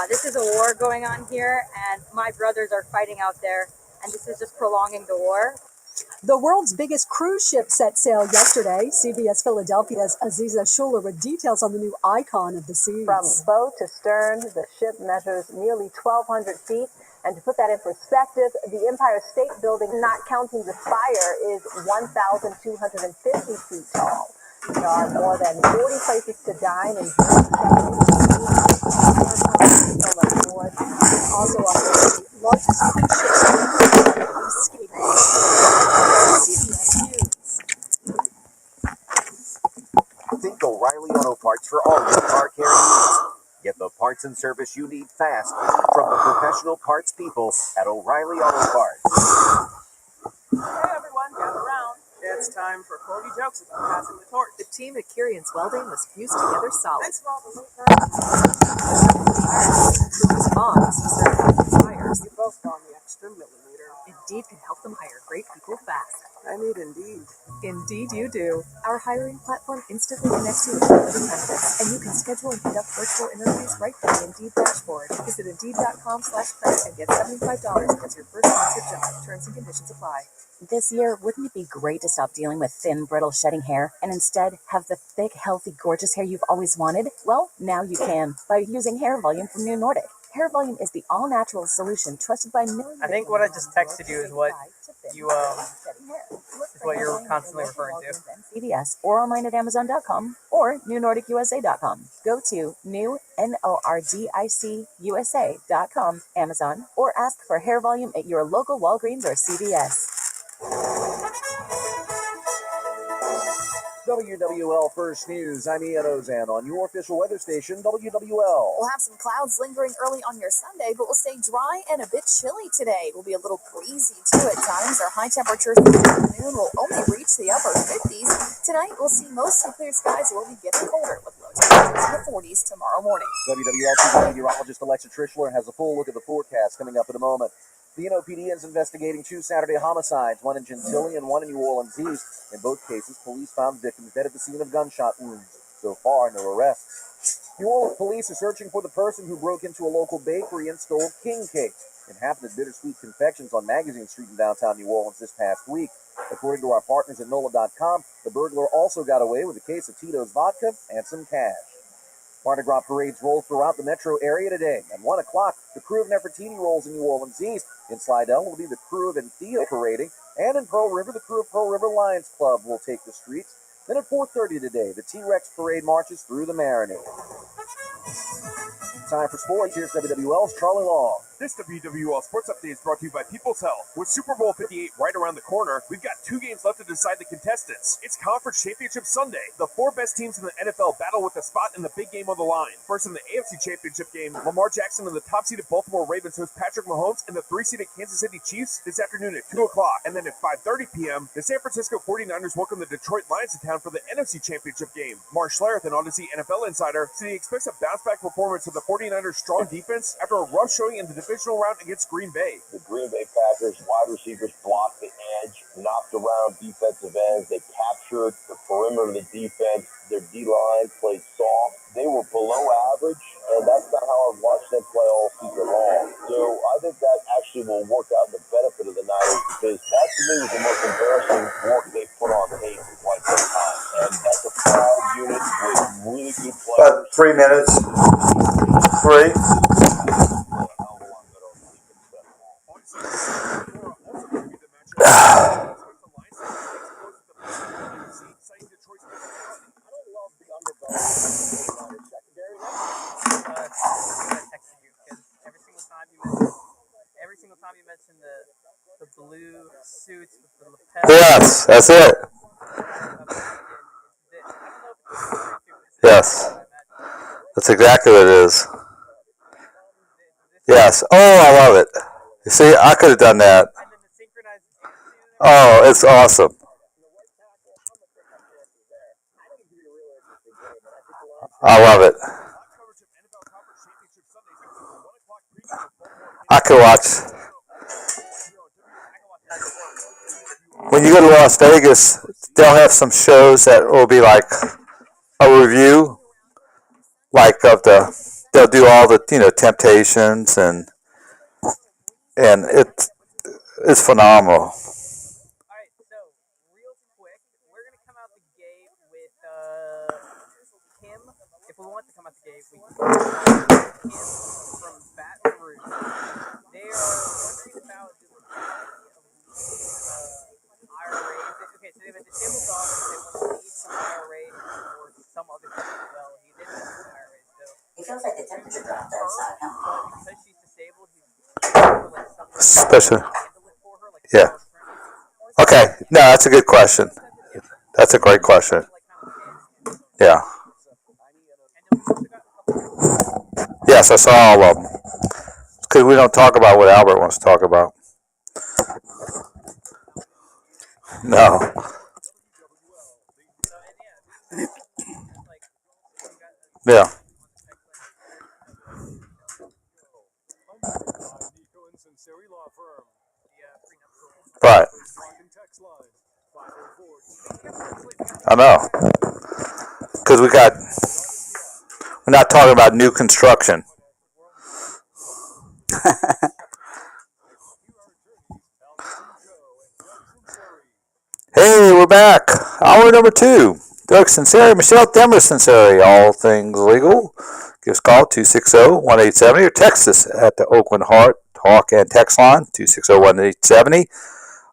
This is a war going on here, and my brothers are fighting out there, and this is just prolonging the war. The world's biggest cruise ship set sail yesterday. CBS Philadelphia's Aziza Shuler with details on the new icon of the seas. From bow to stern, the ship measures nearly 1,200 feet. And to put that in perspective, the Empire State Building, not counting the spire, is 1,250 feet tall. There are more than 40 places to dine and also operating the largest cruise ship on skating. CBS Auto Parts for all your car care needs. Get the parts and service you need fast from the professional parts people at O'Reilly Auto Parts. Hey everyone, gather around. It's time for Corby jokes about passing the torch. The team at Kirian's Welding was fused together solid. Thanks for all the late night. Whose moms certified tires. You both call me extra millimeter. Indeed can help them hire great people fast. I need Indeed. Indeed you do. Our hiring platform instantly connects you with relevant candidates, and you can schedule and conduct virtual interviews right from the Indeed dashboard. Visit Indeed.com/credit and get $75 towards your first sponsored job. Terms and conditions apply. This year, wouldn't it be great to stop dealing with thin, brittle, shedding hair and instead have the thick, healthy, gorgeous hair you've always wanted? Well, now you can by using Hair Volume from New Nordic. Hair Volume is the all-natural solution trusted by millions. I think what I just texted you is what you is what you're constantly referring to. CVS or online at Amazon.com or NewNordicUSA.com. Go to NewNordicUSA.com, Amazon, or ask for Hair Volume at your local Walgreens or CVS. WWL First News, I'm Ian Ozan on your official weather station, WWL. We'll have some clouds lingering early on your Sunday, but we'll stay dry and a bit chilly today. We'll be a little breezy too at times. Our high temperatures this afternoon will only reach the upper 50s. Tonight, we'll see mostly clear skies. We'll be getting colder with low temperatures in the 40s tomorrow morning. WWL TV meteorologist Alexa Trischler has a full look at the forecast coming up in a moment. The NOPD is investigating two Saturday homicides, one in Gentilly and one in New Orleans East. In both cases, police found victims dead at the scene of gunshot wounds. So far, no arrests. New Orleans police are searching for the person who broke into a local bakery and stole king cakes. It happened at Bittersweet Confections on Magazine Street in downtown New Orleans this past week. According to our partners at NOLA.com, the burglar also got away with a case of Tito's vodka and some cash. Mardi Gras parades roll throughout the metro area today. At 1 o'clock, the crew of Nefertiti rolls in New Orleans East. In Slidell will be the crew of Entheo parading. And in Pearl River, the crew of Pearl River Lions Club will take the streets. Then at 4:30 today, the T-Rex parade marches through the Marinade. Time for sports. Here's WWL's Charlie Long. This WWL Sports Update is brought to you by People's Health. With Super Bowl 58 right around the corner, we've got 2 games left to decide the contestants. It's Conference Championship Sunday. The 4 best teams in the NFL battle with a spot in the big game on the line. First in the AFC Championship game, Lamar Jackson and the top-seeded Baltimore Ravens host Patrick Mahomes and the 3-seeded Kansas City Chiefs this afternoon at 2 o'clock. And then at 5:30 p.m., the San Francisco 49ers welcome the Detroit Lions to town for the NFC Championship game. Mark Schlereth, an Odyssey NFL insider, said he expects a bounce-back performance of the 49ers' strong defense after a rough showing in the divisional round against Green Bay. The Green Bay Packers wide receivers blocked the edge, knocked around defensive ends. They captured the perimeter of the defense. Their D-line played soft. They were below average, and that's not how I've watched them play all season long. So I think that actually will work out in the benefit of the Niners because that to me was the most embarrassing work they've put on tape in quite some time. And that's a proud unit with really good players. About 3 minutes. 3. Every single time you mention the blue suits with the lapels. Yes, that's it. Yes. That's exactly what it is. Yes. Oh, I love it. You see, I could have done that. Oh, it's awesome. I love it. I could watch. When you go to Las Vegas, they'll have some shows that will be like a review, like of they'll do all the, Temptations and it's phenomenal. Kim, if we want to come out the gate, we can Kim from Baton Rouge. They are wondering about the IRA. Okay, so they have a disabled dog and they want to leave some IRA or some other thing as well. He didn't have some IRA, so. It feels like the temperature dropped outside, huh? But because she's disabled, he's for like something Special. handle it for her, like Yeah. Okay. No, that's a good question. That's a great question. Yeah. Yes, I saw all of them. Because we don't talk about what Albert wants to talk about. No. Yeah. Sunseri law firm. Right. I know. Because we're not talking about new construction. Hey, we're back. Hour number 2. Doug Sunseri, Michelle Demarest Sunseri, all things legal. Give us a call, 260-1870, or text us at the Oakland Heart Talk and Text line, 260-1870.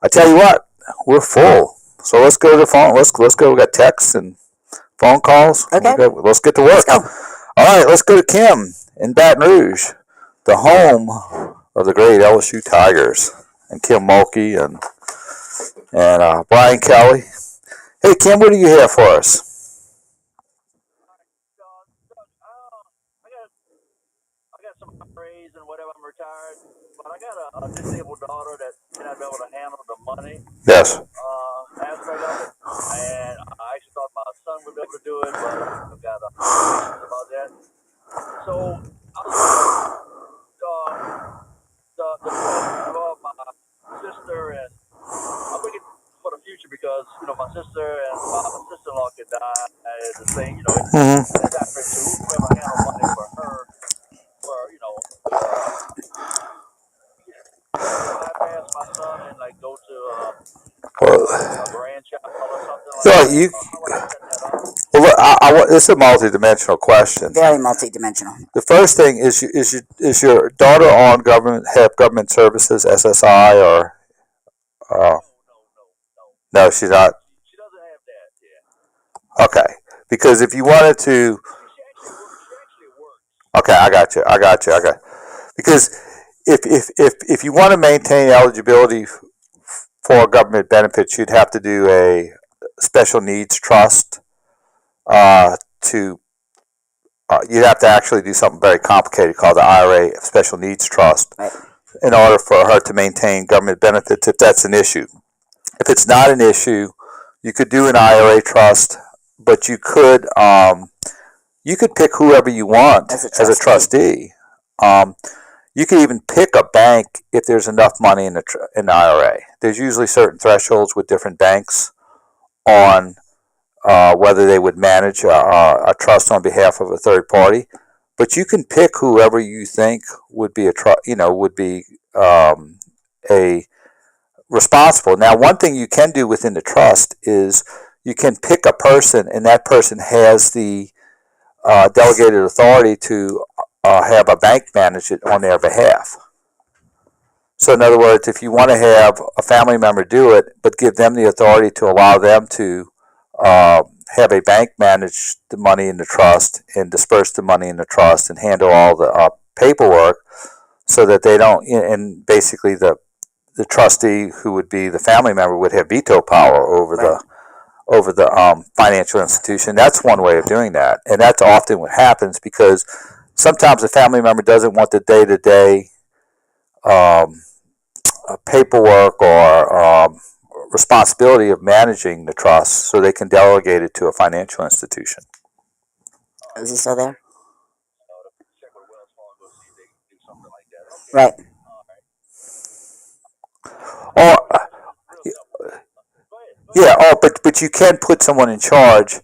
I tell you what, we're full. So let's go to the phone. Let's go. We got texts and phone calls. Okay. Let's get to work. Let's go. All right, let's go to Kim in Baton Rouge, the home of the great LSU Tigers, and Kim Mulkey and Brian Kelly. Hey, Kim, what do you have for us? I got some raise and whatever. I'm retired, but I got a disabled daughter that may not be able to handle the money Yes. aspect of it. And I actually thought my son would be able to do it, but I've got questions about that. So I was the trust involved my sister, and I'm thinking for the future because my sister and my sister-in-law could die at the same. It's happened to whoever handle money for her. For bypass my son and like go to a grandchild or something like that. You, How would I set that up? well, look, this is a multi-dimensional question. Very multi-dimensional. The first thing is your daughter on government services, SSI, or no, she's not. She doesn't have that. Yeah. Okay, because if you wanted to, She actually works. okay, I got you. Because if you want to maintain eligibility for government benefits, you'd have to do a special needs trust. You'd have to actually do something very complicated called the IRA Special Needs Trust in order for her to maintain government benefits if that's an issue. If it's not an issue, you could do an IRA trust, but you could pick whoever you want as a trustee. You could even pick a bank if there's enough money in the IRA. There's usually certain thresholds with different banks on whether they would manage a trust on behalf of a third party. But you can pick whoever you think would be a responsible. Now, one thing you can do within the trust is you can pick a person, and that person has the delegated authority to have a bank manage it on their behalf. So, in other words, if you want to have a family member do it, but give them the authority to allow them to have a bank manage the money in the trust and disperse the money in the trust and handle all the paperwork, so that they don't, and basically the trustee, who would be the family member, would have veto power over the financial institution. That's one way of doing that, and that's often what happens because sometimes a family member doesn't want the day-to-day paperwork or responsibility of managing the trust, so they can delegate it to a financial institution. Is he still there? Right. Or yeah, but you can put someone in charge.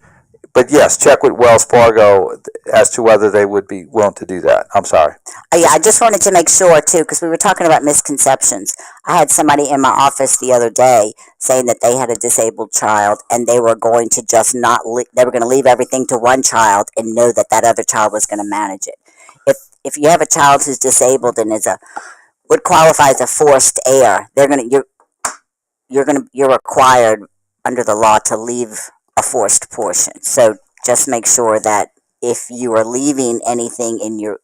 But yes, check with Wells Fargo as to whether they would be willing to do that. I'm sorry. Yeah, I just wanted to make sure too, because we were talking about misconceptions. I had somebody in my office the other day saying that they had a disabled child and they were going to just they were going to leave everything to one child and know that that other child was going to manage it. If you have a child who's disabled and would qualify as a forced heir, you're required under the law to leave a forced portion. So just make sure that if you are leaving anything in your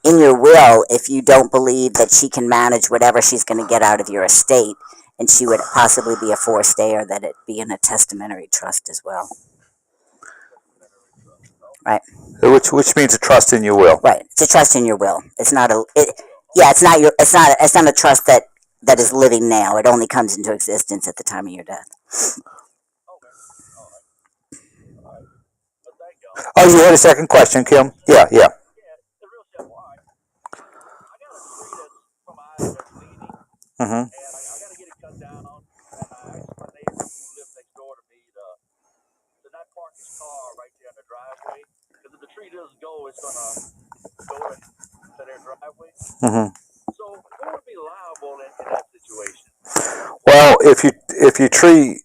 in your will, if you don't believe that she can manage whatever she's going to get out of your estate, and she would possibly be a forced heir, that it be in a testamentary trust as well. Right. which means a trust in your will. Right. It's a trust in your will. It's not a. It's not your. It's not a trust that is living now. It only comes into existence at the time of your death. Oh, you had a second question, Kim? Yeah. Mm-hmm. Mm-hmm. Well, if your tree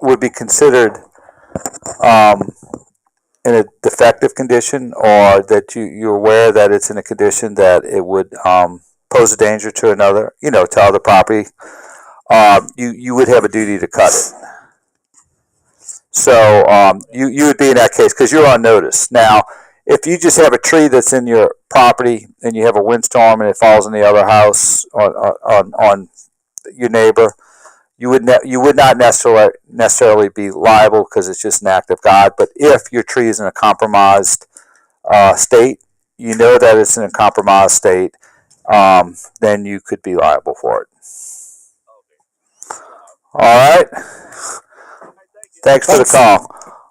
would be considered in a defective condition, or that you're aware that it's in a condition that it would pose a danger to to other property, you would have a duty to cut it. So you would be in that case because you're on notice. Now, if you just have a tree that's in your property and you have a windstorm and it falls in the other house on your neighbor, you would not necessarily be liable because it's just an act of God. But if your tree is in a compromised state, you know that it's in a compromised state, then you could be liable for it. All right. Thanks for the call.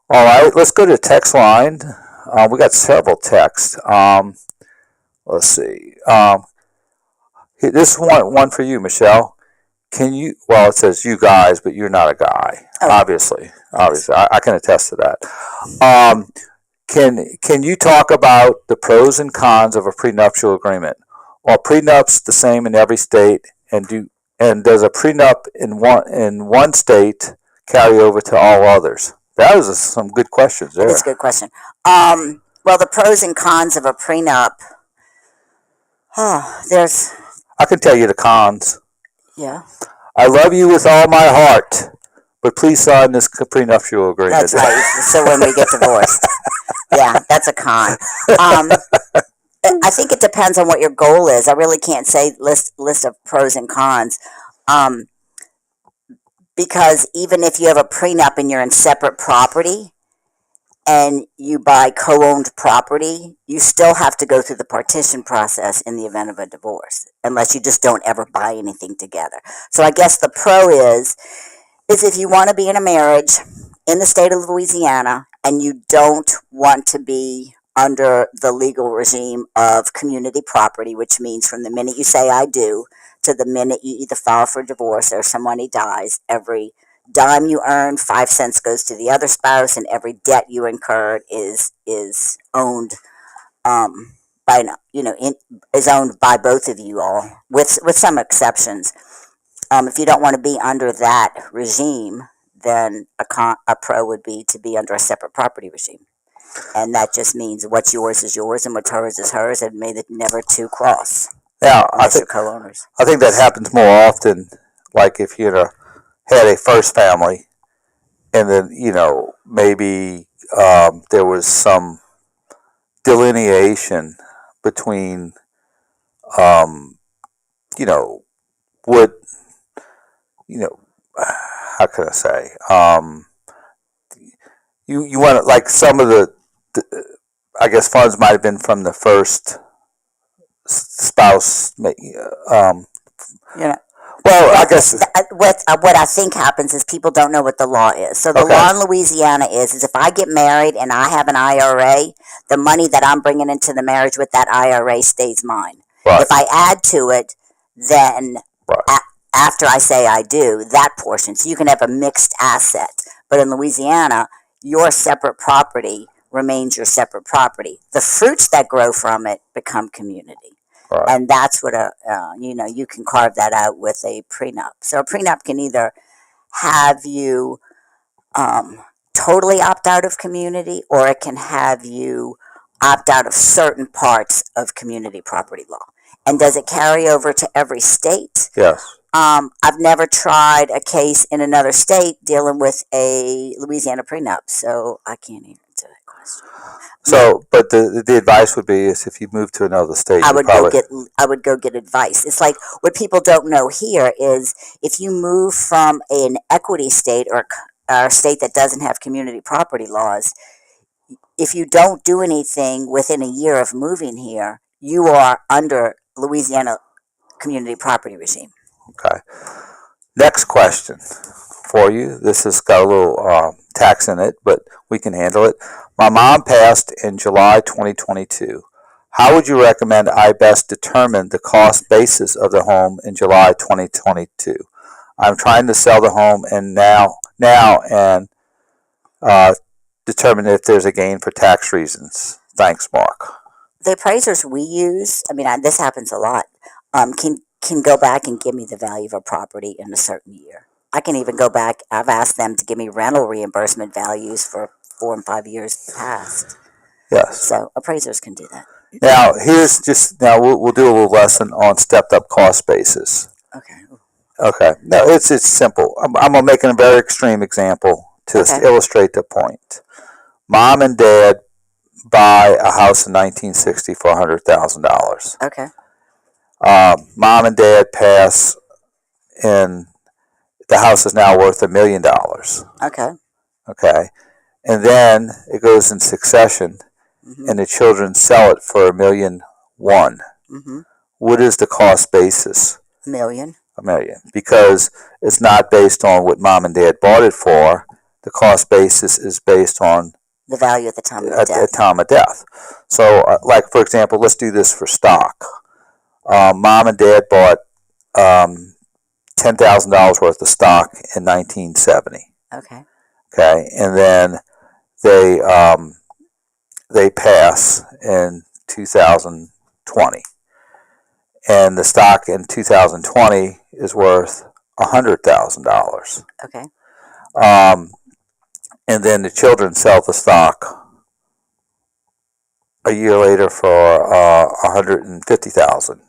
All right, let's go to the text line. We got several texts. Let's see. This is one for you, Michelle. Can you? Well, it says you guys, but you're not a guy. Oh. Obviously, I can attest to that. Can you talk about the pros and cons of a prenuptial agreement? Are prenups the same in every state, and does a prenup in one state carry over to all others? That was some good questions there. That's a good question. Well, the pros and cons of a prenup. There's. I can tell you the cons. Yeah. I love you with all my heart, but please sign this prenuptial agreement. That's right. So when we get divorced. Yeah, that's a con. I think it depends on what your goal is. I really can't say list of pros and cons. Because even if you have a prenup and you're in separate property and you buy co-owned property, you still have to go through the partition process in the event of a divorce, unless you just don't ever buy anything together. So I guess the pro is if you want to be in a marriage in the state of Louisiana and you don't want to be under the legal regime of community property, which means from the minute you say I do to the minute you either file for divorce or somebody dies, every dime you earn, 5 cents goes to the other spouse, and every debt you incurred is owned by is owned by both of you all, with some exceptions. If you don't want to be under that regime, then a pro would be to be under a separate property regime. And that just means what's yours is yours and what's hers is hers, and may never two cross. Now, unless you're co-owners. I think that happens more often, like if you had a first family, and then, maybe there was some delineation between, what, how can I say, you want to, like some of the I guess funds might have been from the first spouse. Well, I guess what I think happens is people don't know what the law is. So the law in Louisiana is if I get married and I have an IRA, the money that I'm bringing into the marriage with that IRA stays mine. Right. If I add to it, then after I say I do, that portion. So you can have a mixed asset. But in Louisiana, your separate property remains your separate property. The fruits that grow from it become community. Right. And that's what you can carve that out with a prenup. So a prenup can either have you totally opt out of community, or it can have you opt out of certain parts of community property law. And does it carry over to every state? Yes. I've never tried a case in another state dealing with a Louisiana prenup, so I can't answer that question. So, but the advice would be is if you move to another state, I would go get advice. It's like what people don't know here is if you move from an equity state or a state that doesn't have community property laws, if you don't do anything within a year of moving here, you are under Louisiana community property regime. Okay. Next question for you. This has got a little tax in it, but we can handle it. My mom passed in July 2022. How would you recommend I best determine the cost basis of the home in July 2022? I'm trying to sell the home and now and determine if there's a gain for tax reasons. Thanks, Mark. The appraisers we use, I mean, this happens a lot, can go back and give me the value of a property in a certain year. I can even go back. I've asked them to give me rental reimbursement values for 4 and 5 years past. Yes. So appraisers can do that. Now we'll do a little lesson on stepped up cost basis. Okay. Okay. No, it's simple. I'm gonna make a very extreme example to illustrate the point. Mom and Dad buy a house in 1960 for $100,000. Okay. Mom and Dad pass, and the house is now worth $1 million. Okay. Okay. And then it goes in succession, and the children sell it for $1.1 million. What is the cost basis? $1 million. $1 million, because it's not based on what Mom and Dad bought it for. The cost basis is based on the value at the time of death. At the time of death. So, like for example, let's do this for stock. Mom and Dad bought $10,000 worth of stock in 1970. Okay. Okay, and then they pass in 2020, and the stock in 2020 is worth $100,000. Okay. And then the children sell the stock a year later for $150,000.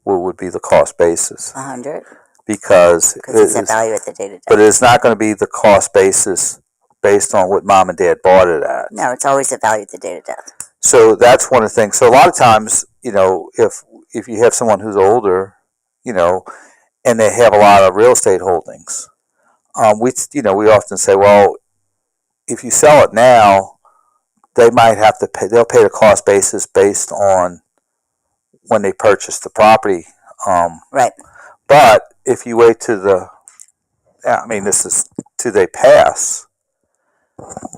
What would be the cost basis? 100. Because it's a value at the date of death. But it's not going to be the cost basis based on what Mom and Dad bought it at. No, it's always a value at the date of death. So that's one of the things. So a lot of times, if you have someone who's older, and they have a lot of real estate holdings, we often say, well, if you sell it now, they might have to pay. They'll pay the cost basis based on when they purchased the property. Right. But if you wait till they pass,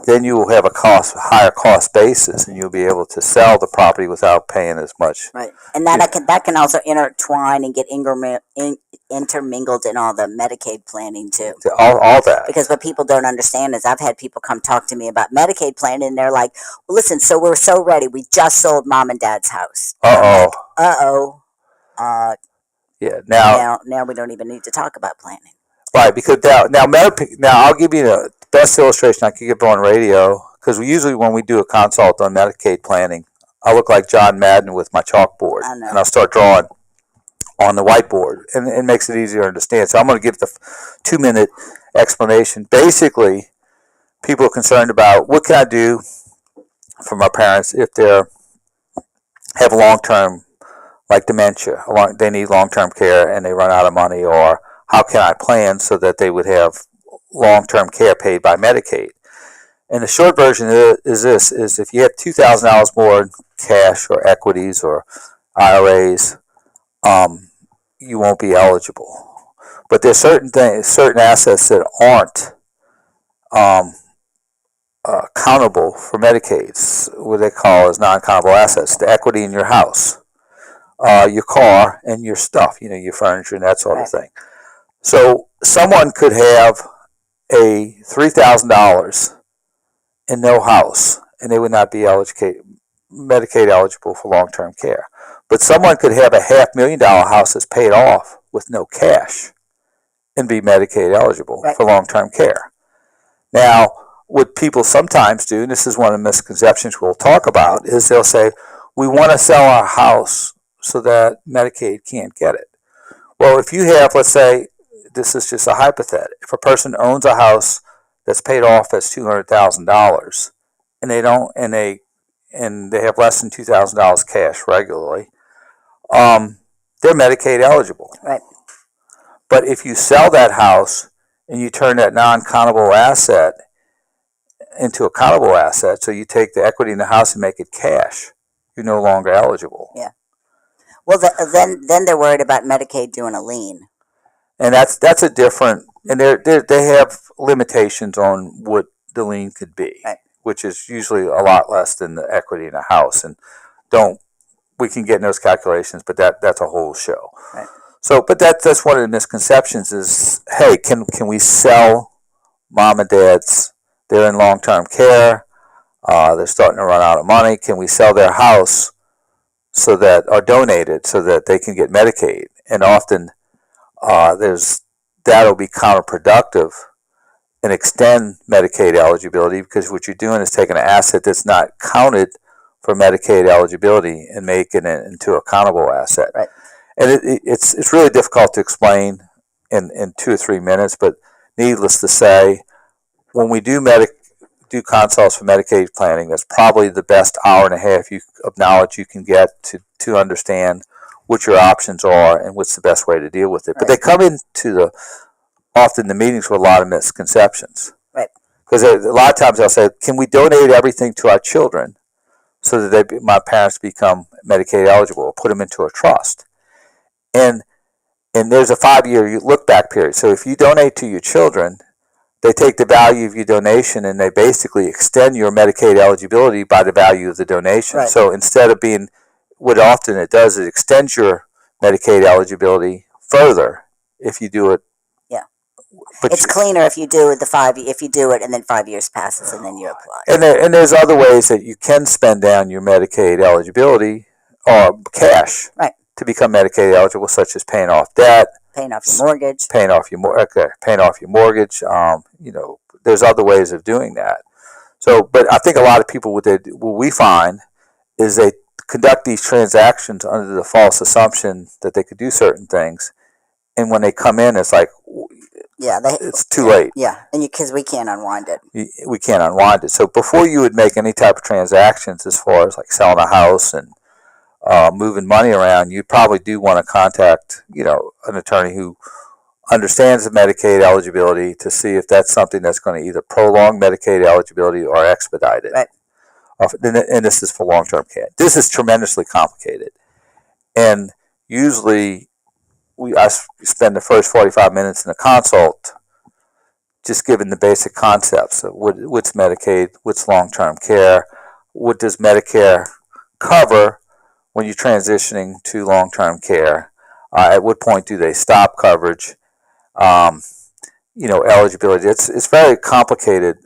then you will have a higher cost basis, and you'll be able to sell the property without paying as much. Right, and that can also intertwine and get intermingled in all the Medicaid planning too. All that. Because what people don't understand is I've had people come talk to me about Medicaid planning, and they're like, "Well, listen, so we're so ready. We just sold Mom and Dad's house." Yeah. Now we don't even need to talk about planning. Right, because now I'll give you the best illustration I could give on radio, because usually when we do a consult on Medicaid planning, I look like John Madden with my chalkboard, and I'll start drawing on the whiteboard, and it makes it easier to understand. So I'm going to give the 2-minute explanation. Basically, people are concerned about what can I do for my parents if they have long-term, like dementia, they need long-term care and they run out of money, or how can I plan so that they would have long-term care paid by Medicaid? And the short version is if you have $2,000 more in cash or equities or IRAs, you won't be eligible. But there's certain assets that aren't countable for Medicaid, what they call as non-countable assets. The equity in your house, your car, and your stuff, your furniture and that sort of thing. So someone could have a $3,000 and no house, and they would not be Medicaid eligible for long-term care. But someone could have a $500,000 house that's paid off with no cash and be Medicaid eligible for long-term care. Now, what people sometimes do, and this is one of the misconceptions we'll talk about, is they'll say, we want to sell our house so that Medicaid can't get it. Well, if you have, let's say, this is just a hypothetical, if a person owns a house that's paid off as $200,000, and they have less than $2,000 cash regularly, they're Medicaid eligible. Right. But if you sell that house and you turn that non-countable asset into accountable asset, so you take the equity in the house and make it cash, you're no longer eligible. Yeah. Well, then they're worried about Medicaid doing a lien. And that's a different, and they have limitations on what the lien could be, right. which is usually a lot less than the equity in a house. And we can get in those calculations, but that's a whole show. Right. So, but that's one of the misconceptions is, hey, can we sell mom and dad's? They're in long-term care. They're starting to run out of money. Can we sell their house or donate it so that they can get Medicaid? And often that'll be counterproductive and extend Medicaid eligibility, because what you're doing is taking an asset that's not counted for Medicaid eligibility and making it into a countable asset. Right. And it's really difficult to explain in 2 or 3 minutes, but needless to say, when we do consults for Medicaid planning, that's probably the best hour and a half of knowledge you can get to understand what your options are and what's the best way to deal with it. Right. But they come into often the meetings with a lot of misconceptions. Right. Because a lot of times they'll say, can we donate everything to our children so that my parents become Medicaid eligible, or put them into a trust? And there's a 5-year look back period. So if you donate to your children, they take the value of your donation and they basically extend your Medicaid eligibility by the value of the donation. Right. So instead of what often it does, it extends your Medicaid eligibility further if you do it. Yeah. But it's cleaner if you do it if you do it and then 5 years passes and then you apply. And there's other ways that you can spend down your Medicaid eligibility or cash. Right. To become Medicaid eligible, such as paying off debt, paying off your mortgage, paying off your mortgage. There's other ways of doing that. So, but I think a lot of people, what we find is they conduct these transactions under the false assumption that they could do certain things, and when they come in, it's like, it's too late. Yeah, and because we can't unwind it. We can't unwind it. So before you would make any type of transactions, as far as like selling a house and moving money around, you probably do want to contact, an attorney who understands the Medicaid eligibility to see if that's something that's going to either prolong Medicaid eligibility or expedite it. Right. And this is for long-term care. This is tremendously complicated. And usually I spend the first 45 minutes in a consult just giving the basic concepts of what's Medicaid, what's long-term care, what does Medicare cover when you're transitioning to long-term care, at what point do they stop coverage, eligibility. It's very complicated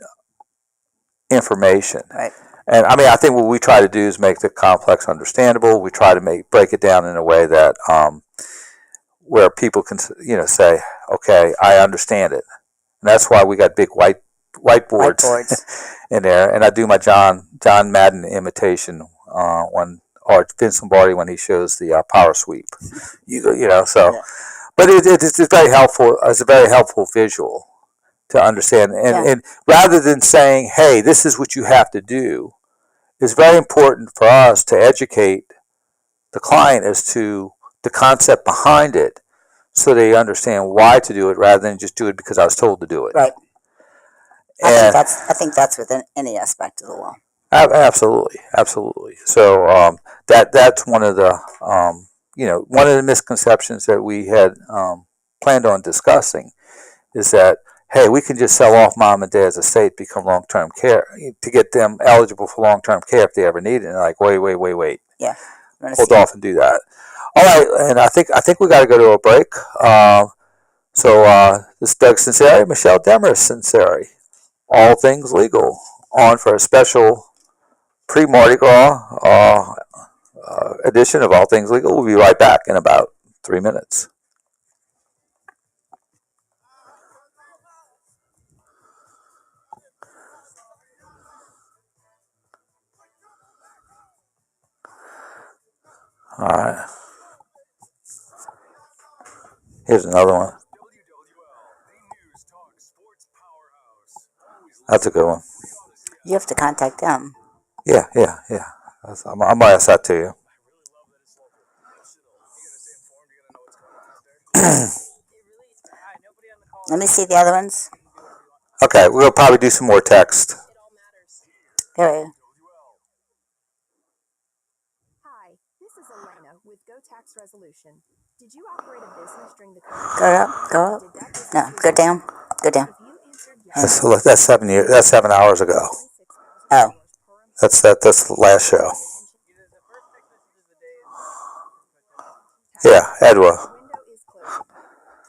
information. Right. And I mean, I think what we try to do is make the complex understandable. We try to break it down in a way that where people can, say, okay, I understand it. And that's why we got big whiteboards in there. And I do my John Madden imitation or Vince Lombardi when he shows the power sweep. But it's very helpful. It's a very helpful visual to understand. And rather than saying, hey, this is what you have to do, it's very important for us to educate the client as to the concept behind it, so they understand why to do it rather than just do it because I was told to do it. Right. I think that's within any aspect of the law. Absolutely. So that's one of the one of the misconceptions that we had planned on discussing is that, hey, we can just sell off mom and dad's estate, become long-term care to get them eligible for long-term care if they ever need it. And like, wait. Yeah. Hold off and do that. All right, and I think we got to go to a break. So this is Doug Sunseri, Michelle Demarest Sunseri. All Things Legal on for a special pre-Mardi Gras edition of All Things Legal. We'll be right back in about 3 minutes. All right. Here's another one. That's a good one. You have to contact them. Yeah. I'm going to ask that to you. Let me see the other ones. Okay, we'll probably do some more text. Go Hi, this is Elena with Go Tax Resolution. Did you operate a business during the COVID? up. Go up. No, go down. Go down. That's 7 years. That's 7 hours ago. Oh. That's the last show. Yeah, Edwa. Window is closing.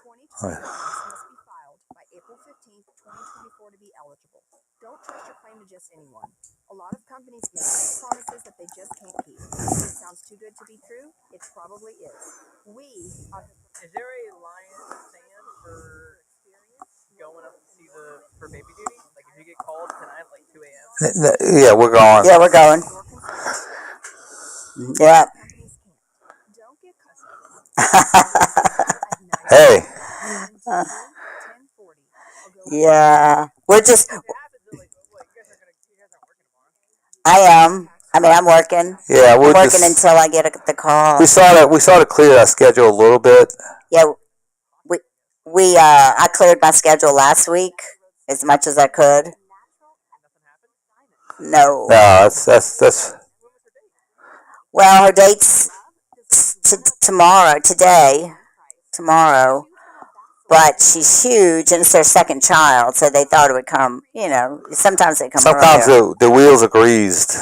2020 must be filed by April 15th, 2024 to be eligible. Don't trust your claim to just anyone. A lot of companies make promises that they just can't keep. If it sounds too good to be true, it probably is. Is there a line in the sand for going up to see for baby duty? Like if you get called tonight at like 2 a.m. Yeah, we're going. Yeah, we're going. Yeah. Hey. Yeah. We're just. I am. I mean, I'm working. Yeah, I'm working until I get the call. We saw to clear our schedule a little bit. Yeah. I cleared my schedule last week as much as I could. No. No, that's. Well, her date's tomorrow, but she's huge and it's their second child, so they thought it would come. Sometimes they come. Sometimes earlier. the wheels are greased.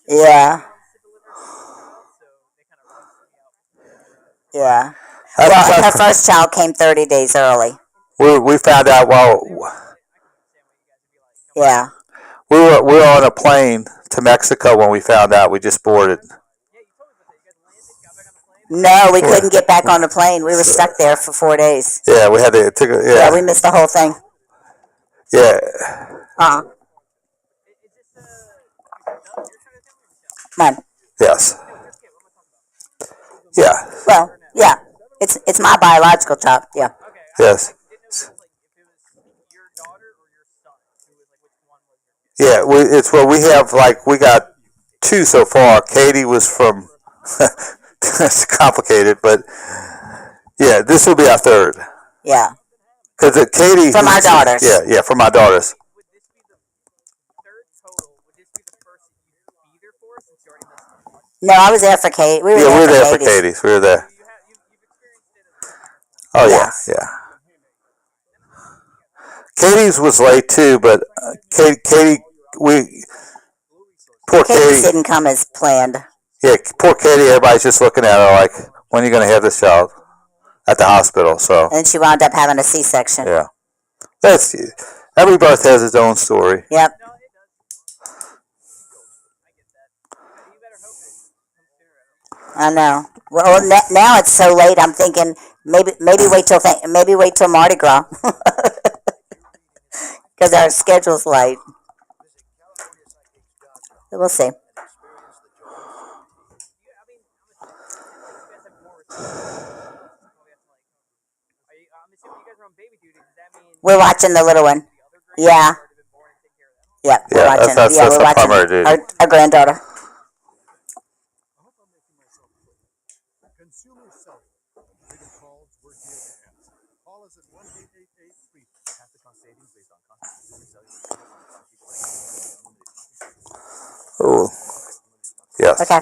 Yeah. Yeah. Well, her first child came 30 days early. We found out Yeah. we were on a plane to Mexico when we found out. We just boarded. No, we couldn't get back on the plane. We were stuck there for 4 days. Yeah, we had to Yeah, we missed the whole thing. Yeah. Come on. Yes. Yeah. Well, yeah. It's my biological child. Yeah. Yes. Yeah, we have we got 2 so far. Katie was from. It's complicated, but yeah, this will be our 3rd. Yeah. Because Katie. From our daughters. Yeah, from my daughters. No, I was there for Katie. We were there for Katie's. We were there. Oh yeah. Katie's was late too, but Katie, poor Katie didn't come as planned. Yeah, poor Katie. Everybody's just looking at her like, when are you going to have this child? At the hospital. So. And she wound up having a C-section. Yeah. Every birth has its own story. Yep. I know. Well, now it's so late. I'm thinking maybe wait till Mardi Gras, because our schedule's late. We'll see. We're watching the little one. Yeah. Yeah. We're watching. That's we're watching primary duty. Our granddaughter. Oh. Yes. Okay.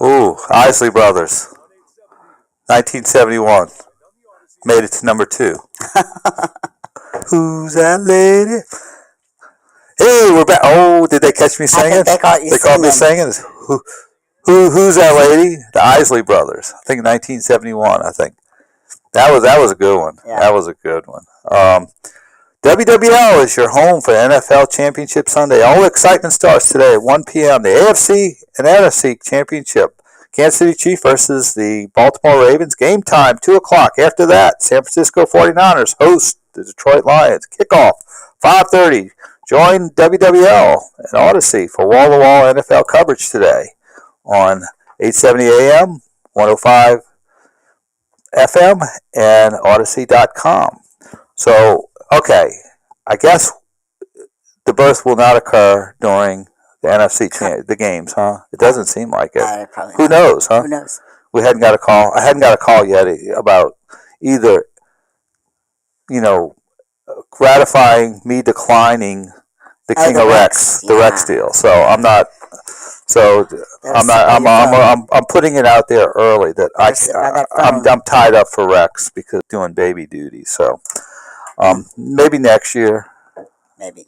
Ooh, Isley Brothers. 1971. Made it to number 2. Who's that lady? Hey, we're back. Oh, did they catch me singing? They caught you caught me singing. Who's that lady? The Isley Brothers. I think 1971. I think that was a good one. Yeah. That was a good one. WWL is your home for NFL Championship Sunday. All the excitement starts today at 1 p.m. The AFC and NFC Championship. Kansas City Chiefs versus the Baltimore Ravens. Game time, 2 o'clock. After that, San Francisco 49ers host the Detroit Lions. Kickoff, 5:30. Join WWL and Odyssey for wall-to-wall NFL coverage today. on 870 AM, 105 FM, and Odyssey.com. So, okay, I guess the birth will not occur during the the games, huh? It doesn't seem like it. Who knows, huh? Who knows? We hadn't got a call. I hadn't got a call yet about either, gratifying me declining the King of Rex, the Rex deal. So I'm not. So I'm putting it out there early that I'm tied up for Rex because doing baby duty. So maybe next year. Maybe.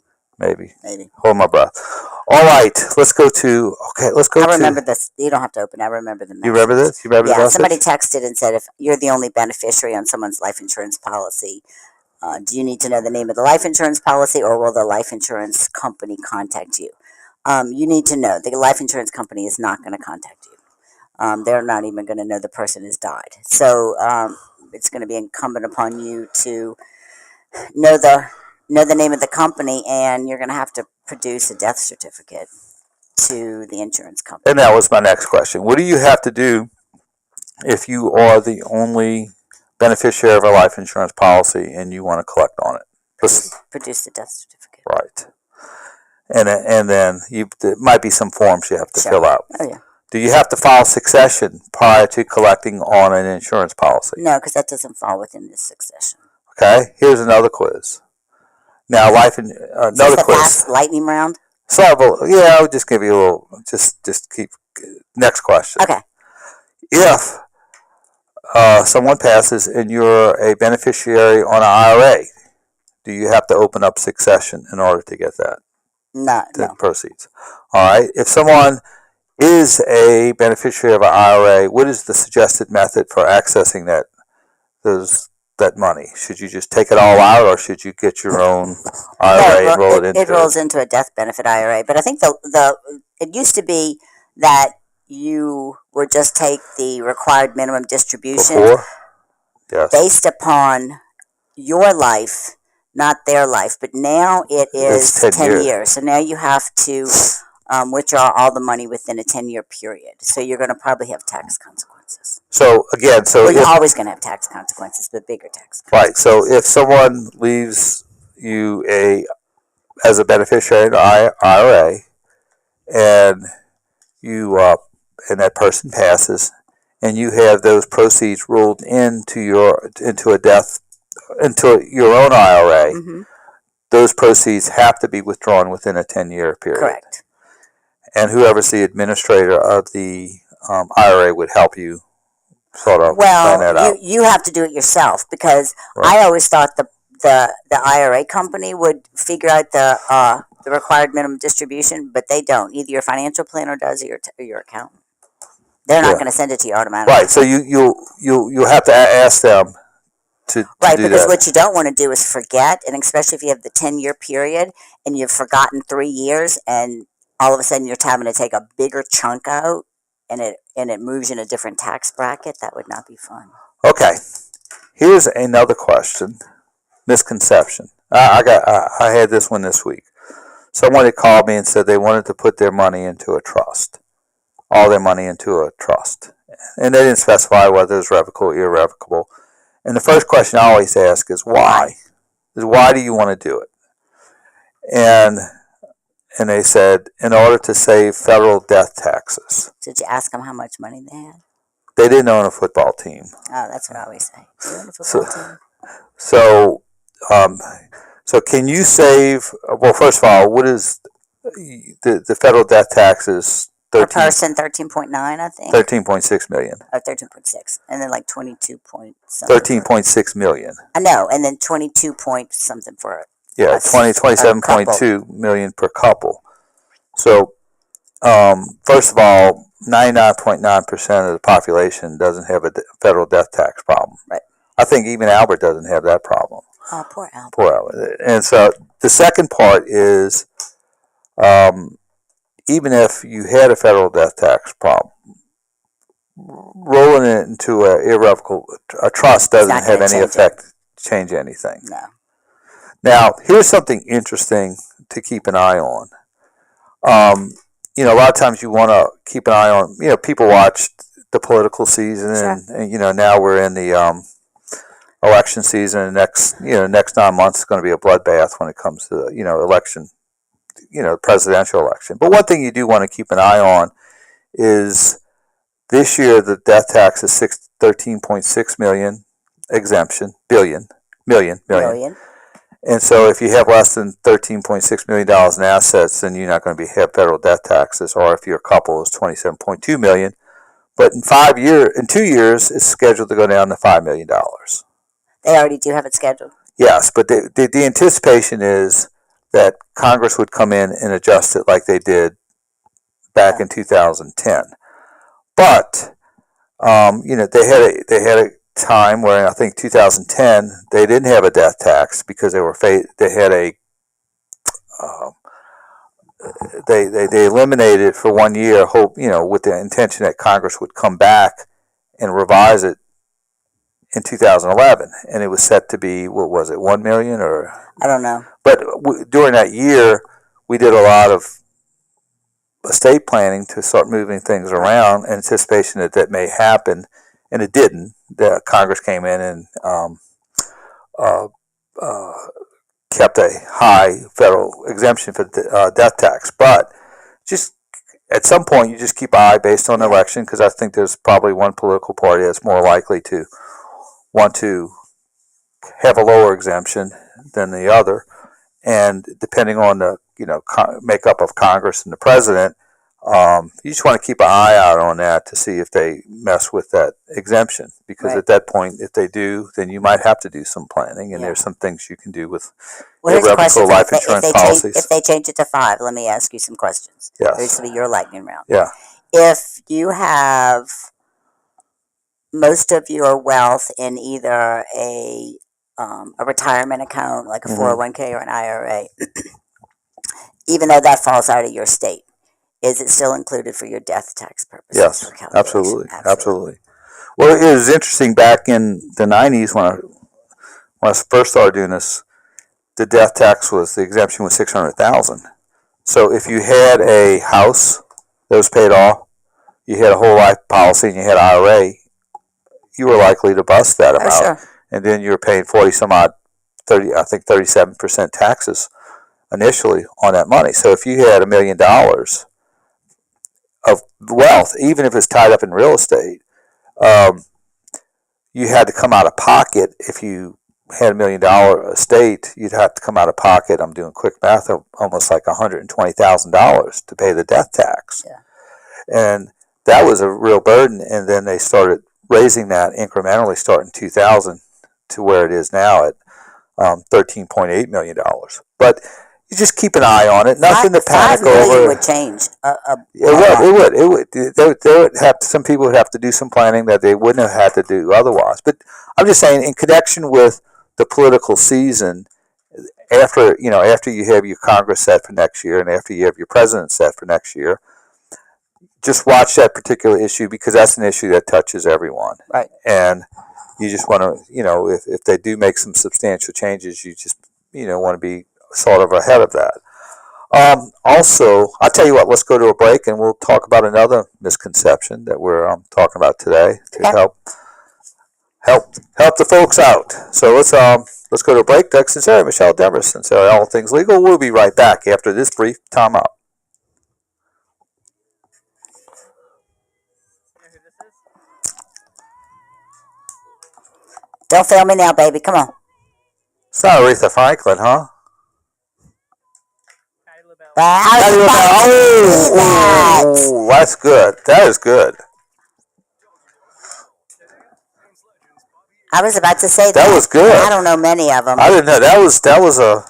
Hold my breath. All right, let's go to. I remember this. You don't have to open. I remember the message. You remember this? You remember the message? Somebody texted and said, if you're the only beneficiary on someone's life insurance policy, do you need to know the name of the life insurance policy, or will the life insurance company contact you? You need to know. The life insurance company is not going to contact you. They're not even going to know the person has died. So it's going to be incumbent upon you to know the name of the company, and you're going to have to produce a death certificate to the insurance company. And that was my next question. What do you have to do if you are the only beneficiary of a life insurance policy and you want to collect on it? Produce the death certificate. Right. And then there might be some forms you have to fill out. Oh, yeah. Do you have to file succession prior to collecting on an insurance policy? No, because that doesn't fall within this succession. Okay. Here's another quiz. Now, another quiz. Last lightning round? Several. Yeah, I'll just give you a little. Just keep. Next question. Okay. If someone passes and you're a beneficiary on an IRA, do you have to open up succession in order to get that? No. Proceeds. All right. If someone is a beneficiary of an IRA, what is the suggested method for accessing that money? Should you just take it all out, or should you get your own IRA and roll it into it? It rolls into a death benefit IRA, but I think it used to be that you would just take the required minimum distribution based upon your life, not their life. But now it is 10 years. So now you have to withdraw all the money within a 10-year period. So you're going to probably have tax consequences. So again, you're always going to have tax consequences, but bigger tax consequences. Right. So if someone leaves you as a beneficiary in an IRA, and that person passes, and you have those proceeds rolled into your own IRA, those proceeds have to be withdrawn within a 10-year period. Correct. And whoever's the administrator of the IRA would help you sort of plan that out. You have to do it yourself, because I always thought the IRA company would figure out the required minimum distribution, but they don't. Either your financial planner does, or your accountant. They're not going to send it to you automatically. Right. So you have to ask them to do because that. what you don't want to do is forget, and especially if you have the 10-year period and you've forgotten 3 years, and all of a sudden you're having to take a bigger chunk out, and it moves you in a different tax bracket. That would not be fun. Okay. Here's another question. Misconception. I had this one this week. Someone had called me and said they wanted to put their money into a trust. All their money into a trust. And they didn't specify whether it was revocable or irrevocable. And the first question I always ask is why? Why do you want to do it? And they said, in order to save federal death taxes. Did you ask them how much money they had? They didn't own a football team. Oh, that's what I always say. You own a football team. So can you save? Well, first of all, what is the federal death taxes? Per person, 13.9, I think. 13.6 million. 13.6, and then like 22 point something. 13.6 million. I know, and then 22 point something for. Yeah, 27.2 million per couple. So, first of all, 99.9% of the population doesn't have a federal death tax problem. Right. I think even Albert doesn't have that problem. Oh, poor Albert. Poor Albert. And so the second part is, even if you had a federal death tax problem, rolling it into a trust doesn't have any effect, change anything. No. Now, here's something interesting to keep an eye on. a lot of times you want to keep an eye on, people watch the political season, and now we're in the election season. And next 9 months is going to be a bloodbath when it comes to election, presidential election. But one thing you do want to keep an eye on is this year the death tax is 13.6 million exemption million. And so if you have less than $13.6 million in assets, then you're not going to have federal death taxes. Or if you're a couple, it's $27.2 million. But in 2 years, it's scheduled to go down to $5 million. They already do have it scheduled. Yes, but the anticipation is that Congress would come in and adjust it like they did back in 2010. But they had a time where I think 2010 they didn't have a death tax because they eliminated it for 1 year, with the intention that Congress would come back and revise it in 2011, and it was set to be, what was it, 1 million or I don't know. But during that year, we did a lot of estate planning to start moving things around in anticipation that may happen, and it didn't. The Congress came in and kept a high federal exemption for death tax. But just at some point, you just keep an eye based on the election, because I think there's probably one political party that's more likely to want to have a lower exemption than the other, and depending on the makeup of Congress and the president, you just want to keep an eye out on that to see if they mess with that exemption, because at that point, if they do, then you might have to do some planning, and there's some things you can do with irrevocable life insurance policies. If they change it to 5, let me ask you some questions. Yes. This will be your lightning round. Yeah. If you have most of your wealth in either a retirement account, like a 401k or an IRA, even though that falls out of your state, is it still included for your death tax purposes? Yes, absolutely. Well, it was interesting back in the 90s when I first started doing this. The death tax the exemption was $600,000. So if you had a house that was paid off, you had a whole life policy, and you had an IRA, you were likely to bust that amount. Sure. And then you were paying 37% taxes initially on that money. So if you had $1 million of wealth, even if it's tied up in real estate, you had to come out of pocket. If you had $1 million estate, you'd have to come out of pocket, I'm doing quick math, of almost like $120,000 to pay the death tax. Yeah. And that was a real burden. And then they started raising that incrementally starting 2000 to where it is now at $13.8 million. But you just keep an eye on it. Nothing to panic over. 5 million would change. It would. They would have to, some people would have to do some planning that they wouldn't have had to do otherwise. But I'm just saying, in connection with the political season, after you have your Congress set for next year, and after you have your president set for next year, just watch that particular issue, because that's an issue that touches everyone. Right. And you just want to, if they do make some substantial changes, you just, want to be sort of ahead of that. Also, I'll tell you what, let's go to a break, and we'll talk about another misconception that we're talking about today to help the folks out. So let's go to a break. Doug Sunseri, Michelle Demarest, Sunseri, All Things Legal. We'll be right back after this brief timeout. Don't fail me now, baby. Come on. It's not Aretha Franklin, huh? Oh, that's good. That is good. I was about to say that was good. I don't know many of them. I didn't know that was a,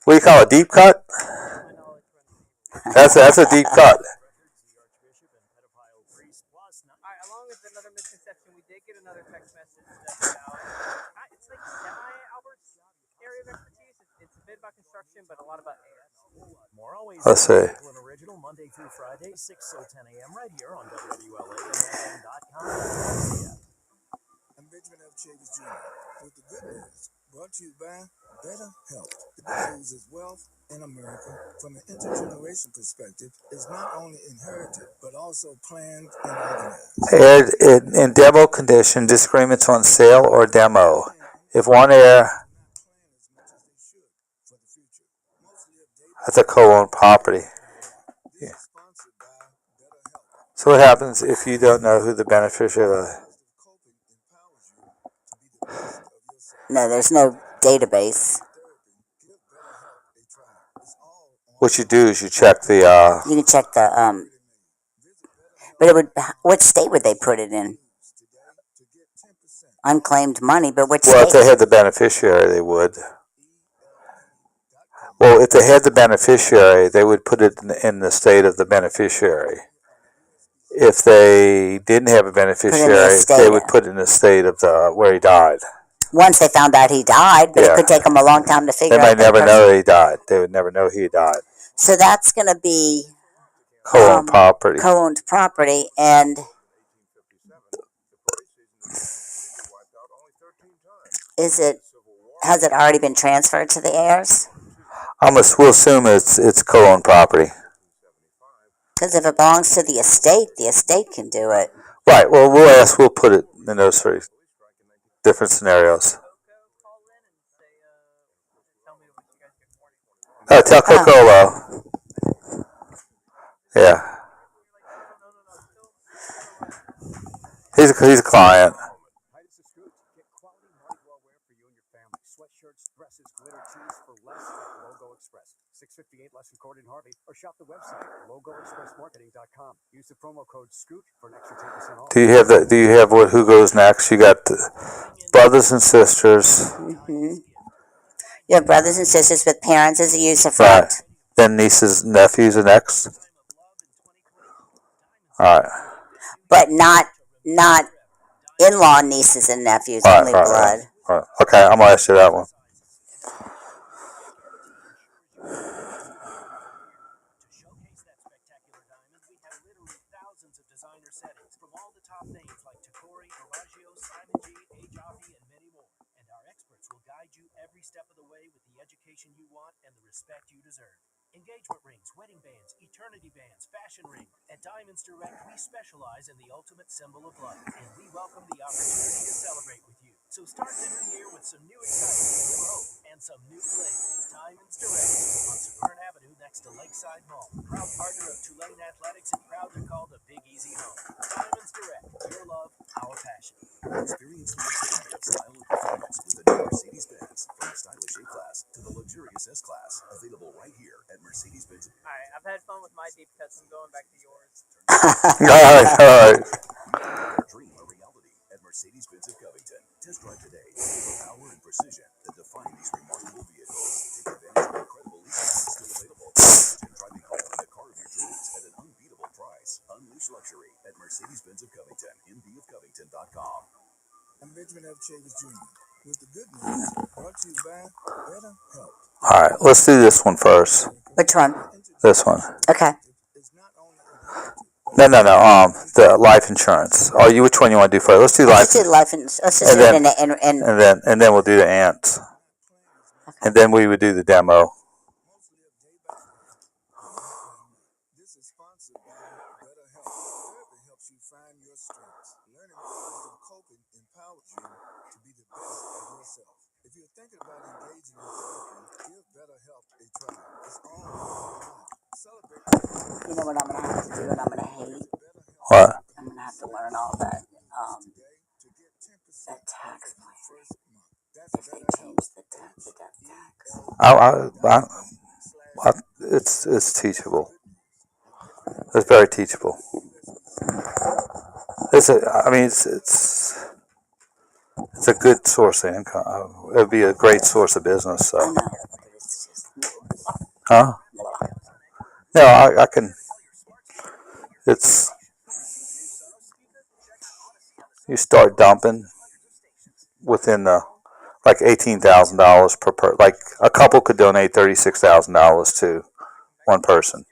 what do you call it, deep cut? That's a deep cut. Along with another misconception, we did get another text message that's about, it's like semi-Albert's area of expertise. It's a bit about construction, but a lot about AI. More always. Let's see. An original Monday through Friday, 6 till 10 a.m. right here on WWLA and FM.com. I'm Benjamin F. Chavis Jr. with the good news. Brought to you by Better Health. The good news is wealth in America, from an intergenerational perspective, is not only inherited, but also planned and organized. In demo condition, disagreements on sale or demo. If one heir, that's a co-owned property. Yeah. So what happens if you don't know who the beneficiary is? No, there's no database. What you do is you check the. You can check the. But it would. What state would they put it in? Unclaimed money, but which Well, if state? they had the beneficiary, they would. Well, if they had the beneficiary, they would put it in the state of the beneficiary. If they didn't have a beneficiary, they would put it in the state of where he died. Once they found out he died, but it could take them a long time to figure out. They might never know he died. They would never know he died. So that's going to be co-owned property. Co-owned property, and has it already been transferred to the heirs? We'll assume it's co-owned property. Because if it belongs to the estate can do it. Right. Well, we'll put it in those three different scenarios. Tell Cocolo. Yeah. He's a client. Sweatshirts, dresses, glitter tees for less at Logo Express. 658 Lesson Court in Harvey, or shop the website logoexpressmarketing.com. Use the promo code SCOOT for an extra 10% off. Do you have what? Who goes next? You got the brothers and sisters. Mm-hmm. You have brothers and sisters with parents as a usufruct. Right. Then nieces and nephews are next. All right. But not in-law nieces and nephews, only blood. Right. Okay, I'm gonna ask you that one. Step of the way with the education you want and the respect you deserve. Engagement rings, wedding bands, eternity bands, fashion ring. At Diamonds Direct, we specialize in the ultimate symbol of love, and we welcome the opportunity to celebrate with you. So start the new year with some new excitement, new hope, and some new bling. Diamonds Direct on Severn Avenue next to Lakeside Mall. Proud partner of Tulane Athletics and proudly called the Big Easy Home. Diamonds Direct, your love, our passion. Experience the style and performance with the new Mercedes-Benz. From the stylish A-Class to the luxurious S-Class. Available right here at Mercedes-Benz. Alright, I've had fun with my deep cuts. I'm going back to yours. All right. Dream a reality at Mercedes-Benz of Covington. Test drive today. The power and precision that define these remarkable vehicles. Take advantage of incredible leasing still available. Imagine driving home in the car of your dreams at an unbeatable price. Unleash luxury at Mercedes-Benz of Covington. MBofCovington.com. I'm Benjamin F. Chavis Jr. with the good news brought to you by Better Health. All right. Let's do this one first. Which one? This one. Okay. No. The life insurance. Which one you want to do first? Let's do life. Let's do life insurance. Let's just do it and then we'll do the ants. Okay. And then we would do the demo. This is sponsored by Better Health. Therapy helps you find your strengths. Learning positive coping empowers you to be the best of yourself. If you're thinking about engaging in therapy, give Better Health a try. It's all online. Celebrate. You know what I'm going to have to do and I'm going to hate? What? I'm going to have to learn all that tax plan. If they change the death tax. It's teachable. It's very teachable. It's a good source of income. It would be a great source of business. So. Huh? No, I can. You start dumping within like $18,000 per. Like a couple could donate $36,000 to one person.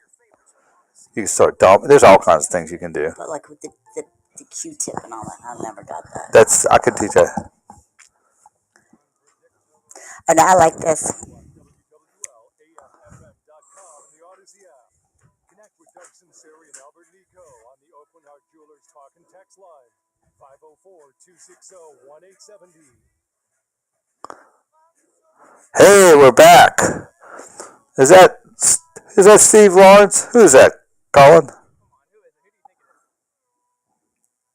You can start dumping. There's all kinds of things you can do. But like with the Q-tip and all that, I never got that. I could teach that. And I like this. WWL-AM-FM.com and the Odyssey app. Connect with Doug Sunseri and Albert Nico on the Open Heart Jewelers Talk and Text line, 504-260-1870. Hey, we're back. Is that Steve Lawrence? Who is that, Colin?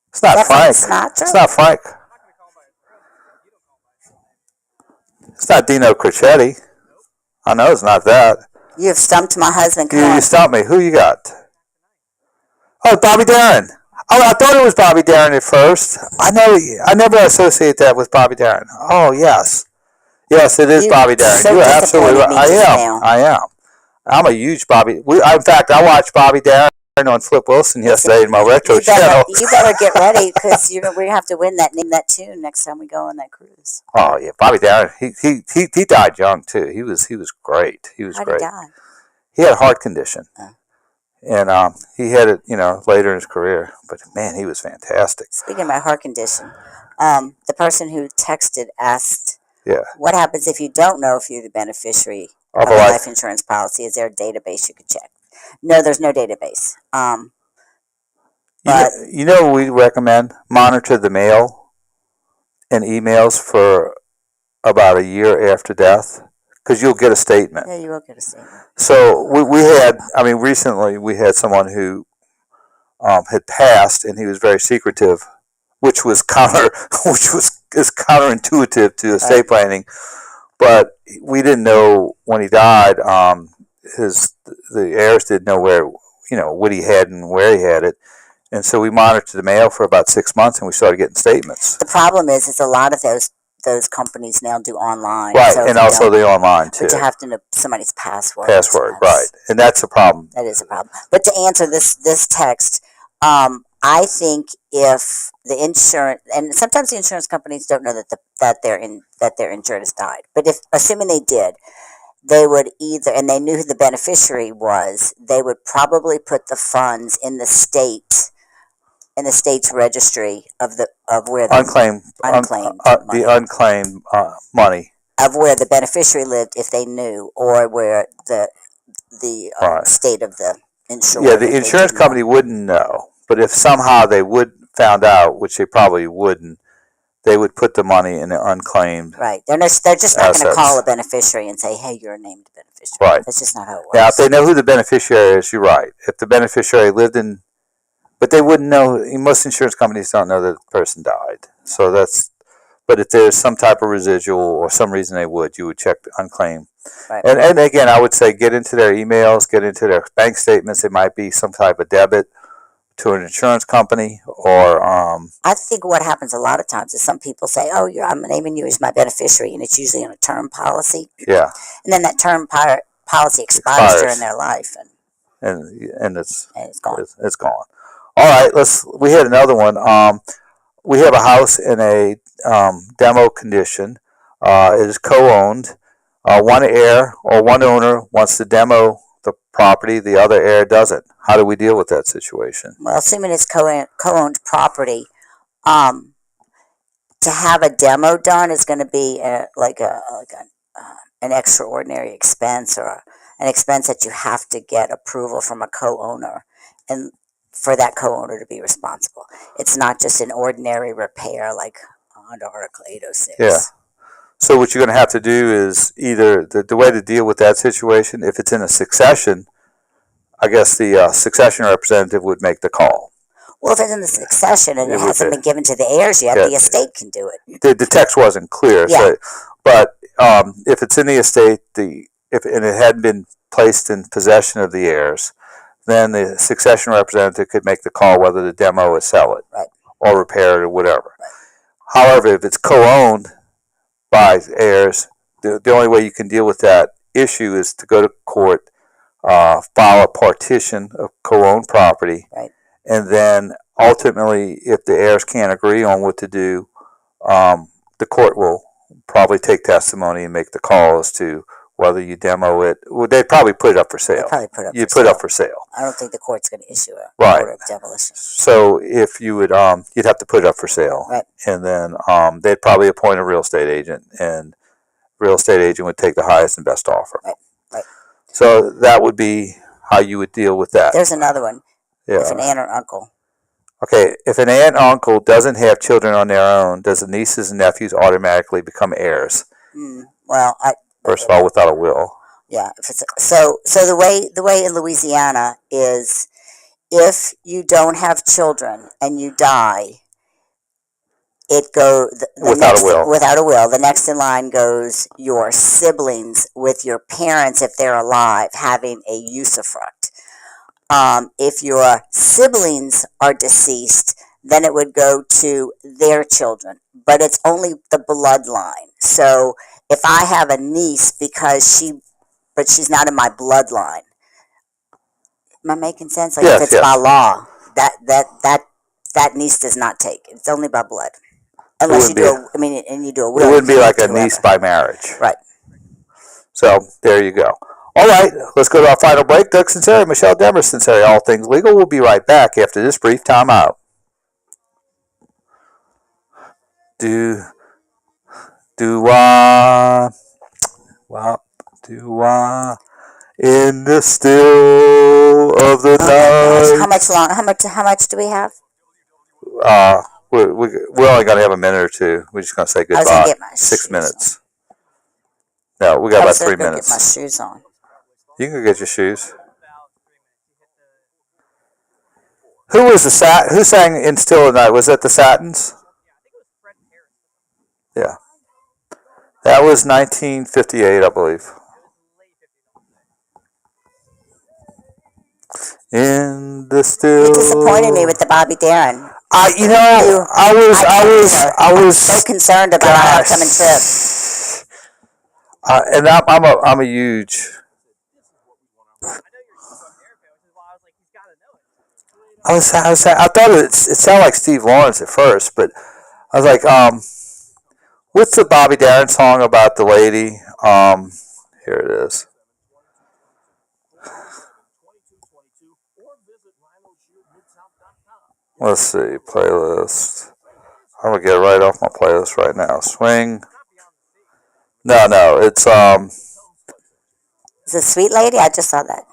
It's not Frank. It's not Frank. It's not Dino Crecchetti. I know it's not that. You've stumped my husband. You stumped me. Who you got? Oh, Bobby Darin. Oh, I thought it was Bobby Darin at first. I never associate that with Bobby Darin. Oh, yes. Yes, it is Bobby Darin. So you are absolutely right. I am. I'm a huge Bobby. In fact, I watched Bobby Darin on Flip Wilson yesterday in my retro channel. You better get ready because we have to win that tune next time we go on that cruise. Oh yeah, Bobby Darin. He died young too. He was great. He was great. Did he die? He had a heart condition, and he had it later in his career. But man, he was fantastic. Speaking of my heart condition, the person who texted asked, what happens if you don't know if you're the beneficiary of a life insurance policy? Is there a database you could check? No, there's no database. But we recommend monitor the mail and emails for about a year after death, because you'll get a statement. Yeah, you will get a statement. So we had, recently we had someone who had passed, and he was very secretive, which was counterintuitive to estate planning. But we didn't know when he died. The heirs didn't know what he had and where he had it. And so we monitored the mail for about 6 months, and we started getting statements. The problem is a lot of those companies now do online. Right, so and also the online, too. But you have to know somebody's password. Right. And that's a problem. That is a problem. But to answer this text, I think if the insurance, and sometimes the insurance companies don't know that their insured has died. But assuming they did, they would either, and they knew who the beneficiary was, they would probably put the funds in the state's registry of where the unclaimed money of where the beneficiary lived, if they knew, or where the state of the insured. Yeah, the insurance company wouldn't know, but if somehow they found out, which they probably wouldn't, they would put the money in the unclaimed. Right, they're just not going to call a beneficiary and say, "Hey, you're a named beneficiary." Right, that's just not how it works. Now, if they know who the beneficiary is, you're right. If the beneficiary lived in, but they wouldn't know. Most insurance companies don't know that the person died. So that's. But if there's some type of residual or some reason you would check the unclaimed. Right. And again, I would say get into their emails, get into their bank statements. It might be some type of debit to an insurance company, or I think what happens a lot of times is some people say, "Oh, I'm naming you as my beneficiary," and it's usually on a term policy. Yeah. And then that term policy expires during their life, and it's gone. It's gone. All right, we had another one. We have a house in a demo condition. It is co-owned. One heir or one owner wants to demo the property, the other heir doesn't. How do we deal with that situation? Well, assuming it's co-owned property, to have a demo done is going to be an extraordinary expense, or an expense that you have to get approval from a co-owner, and for that co-owner to be responsible. It's not just an ordinary repair like under Article 806. Yeah. So what you're going to have to do is either the way to deal with that situation, if it's in a succession, I guess the succession representative would make the call. Well, if it's in the succession and it hasn't been given to the heirs yet, the estate can do it. The text wasn't clear, but if it's in the estate, if it hadn't been placed in possession of the heirs, then the succession representative could make the call whether to demo or sell it, or repair it or whatever. Right. However, if it's co-owned by heirs, the only way you can deal with that issue is to go to court, file a partition of co-owned property, and then ultimately, if the heirs can't agree on what to do, the court will probably take testimony and make the call as to whether you demo it. Well, they'd probably put it up for sale. You'd put it up for sale. I don't think the court's going to issue an order of demolition. So if you would, you'd have to put it up for sale, and then they'd probably appoint a real estate agent, and real estate agent would take the highest and best offer. Right. So that would be how you would deal with that. There's another one. Yeah. If an aunt or uncle. Okay, if an aunt or uncle doesn't have children on their own, does the nieces and nephews automatically become heirs? Well, First of all, without a will. Yeah. If it's so the way in Louisiana is, if you don't have children and you die, it go Without a will. Without a will. The next in line goes your siblings, with your parents, if they're alive, having a usufruct. If your siblings are deceased, then it would go to their children, but it's only the bloodline. So if I have a niece but she's not in my bloodline, am I making sense? Like, Yes, if it's yes. by law, that niece does not take. It's only by blood, unless you do a will. It wouldn't be you like give a to niece whoever. by marriage. Right. So there you go. All right, let's go to our final break. Doug Sunseri, Michelle Demarest, Sunseri, All Things Legal. We'll be right back after this brief time out. In the still of the night. How much do we have? We're only going to have a minute or two. We're just going to say goodbye. I was going to get my 6 minutes. No, we got about 3 minutes. Get my shoes on. You can go get your shoes. Who was who sang In Still of the Night? Was that the Satins? Yeah. That was 1958, I believe. In the still. You disappointed me with the Bobby Darin. I was so concerned about our upcoming trip. And I'm a huge. I thought it sounded like Steve Lawrence at first, but I was like, what's the Bobby Darin song about the lady? Here it is. Let's see, playlist. I'm gonna get it right off my playlist right now. Swing. No, it's Is it Sweet Lady? I just saw that.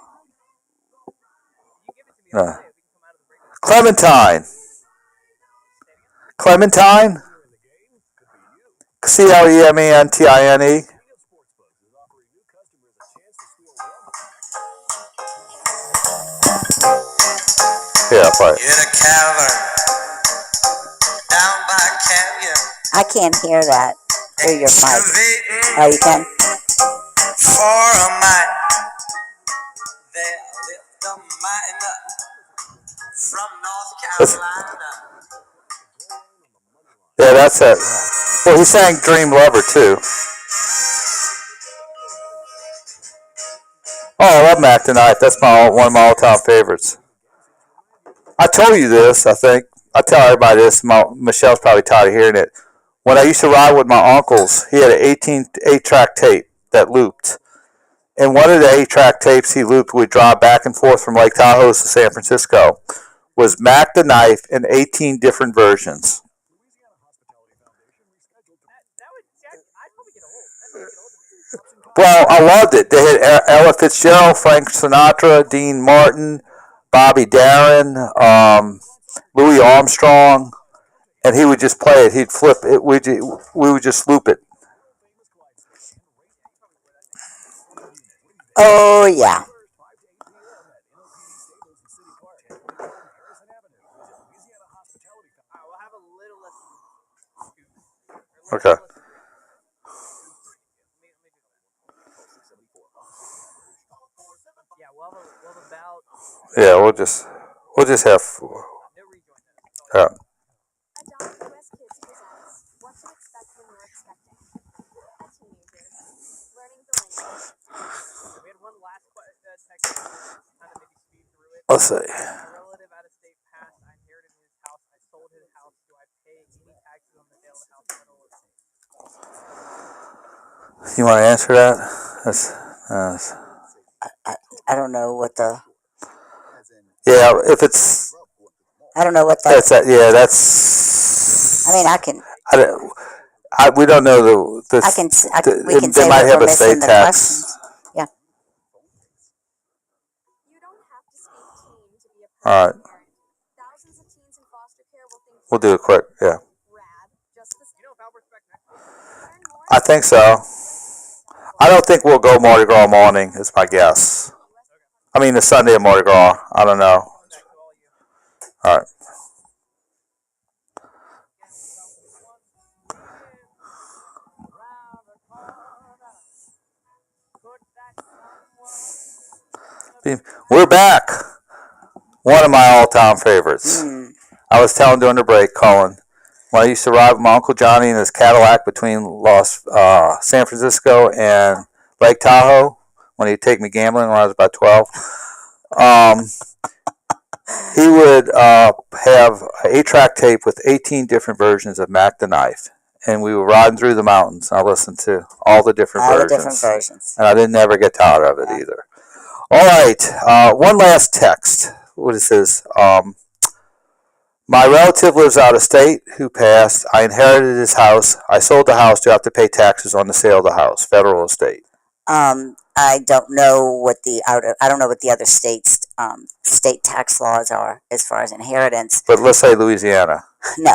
No. Clementine. Clementine. Yeah, play it. In a cavern down by canyon. I can't hear that through your mic. Oh, you can? For a mine. There lived a miner from North Carolina. Yeah, that's it. Well, he sang Dream Lover, too. Oh, I love Mac the Knife. That's one of my all-time favorites. I told you this, I think. I tell everybody this. Michelle's probably tired of hearing it. When I used to ride with my uncles, he had an 8-track tape that looped. And one of the 8-track tapes he looped, we'd drive back and forth from Lake Tahoe to San Francisco, was Mac the Knife in 18 different versions. Well, I loved it. They had Ella Fitzgerald, Frank Sinatra, Dean Martin, Bobby Darin, Louis Armstrong, and he would just play it. He'd flip it. We would just loop it. Oh, yeah. Okay. Yeah, we'll just have. Yeah. Let's see. You want to answer that? I don't know what the. Yeah, if it's. I don't know what that. That's. I mean, I can. We don't know the. I can. We can they say might that have we're a state missing the tax. questions. Yeah. You don't have to speak teen to be a All right. perfect parent. Thousands of teens in foster care will think We'll do it quick. Yeah. rad. Just the You know if Albert's back next week? learn more. I think so. I don't think we'll go Mardi Gras morning. Is my guess. I mean the Sunday of Mardi Gras. I don't know. All right. We're back. One of my all-time favorites. I was telling during the break, Colin, when I used to ride with my Uncle Johnny in his Cadillac between San Francisco and Lake Tahoe, when he'd take me gambling when I was about 12, he would have an 8-track tape with 18 different versions of Mac the Knife. And we were riding through the mountains. I listened to all the different versions. And I didn't ever get tired of it either. All right. One last text. What is this? My relative lives out of state who passed. I inherited his house. I sold the house to have to pay taxes on the sale of the house, federal or state. I don't know what the other states state tax laws are as far as inheritance. But let's say Louisiana. No,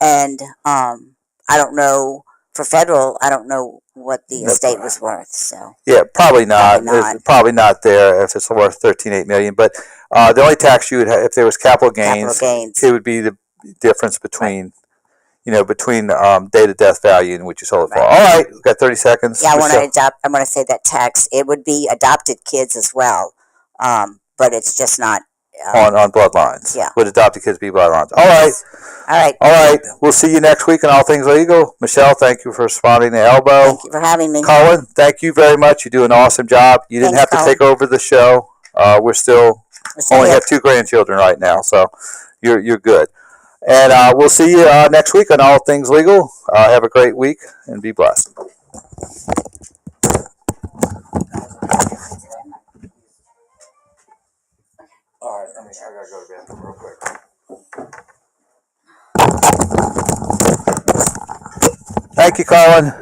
and I don't know for federal. I don't know what the estate was worth. So yeah, probably not. Probably not there if it's worth $13.8 million. But the only tax you would have if there was capital gains, it would be the difference between. Between date of death value and what you sold it for. All right, we've got 30 seconds. Yeah, I want to say that tax. It would be adopted kids as well, but it's just not on bloodlines. Yeah, would adopted kids be bloodlines? All right. We'll see you next week on All Things Legal. Michelle, thank you for spotting the elbow. Thank you for having me. Colin, thank you very much. You do an awesome job. You didn't have to take over the show. We're still only have 2 grandchildren right now, so you're good. And we'll see you next week on All Things Legal. Have a great week and be blessed. All right, I gotta go to the bathroom real quick. Thank you, Colin.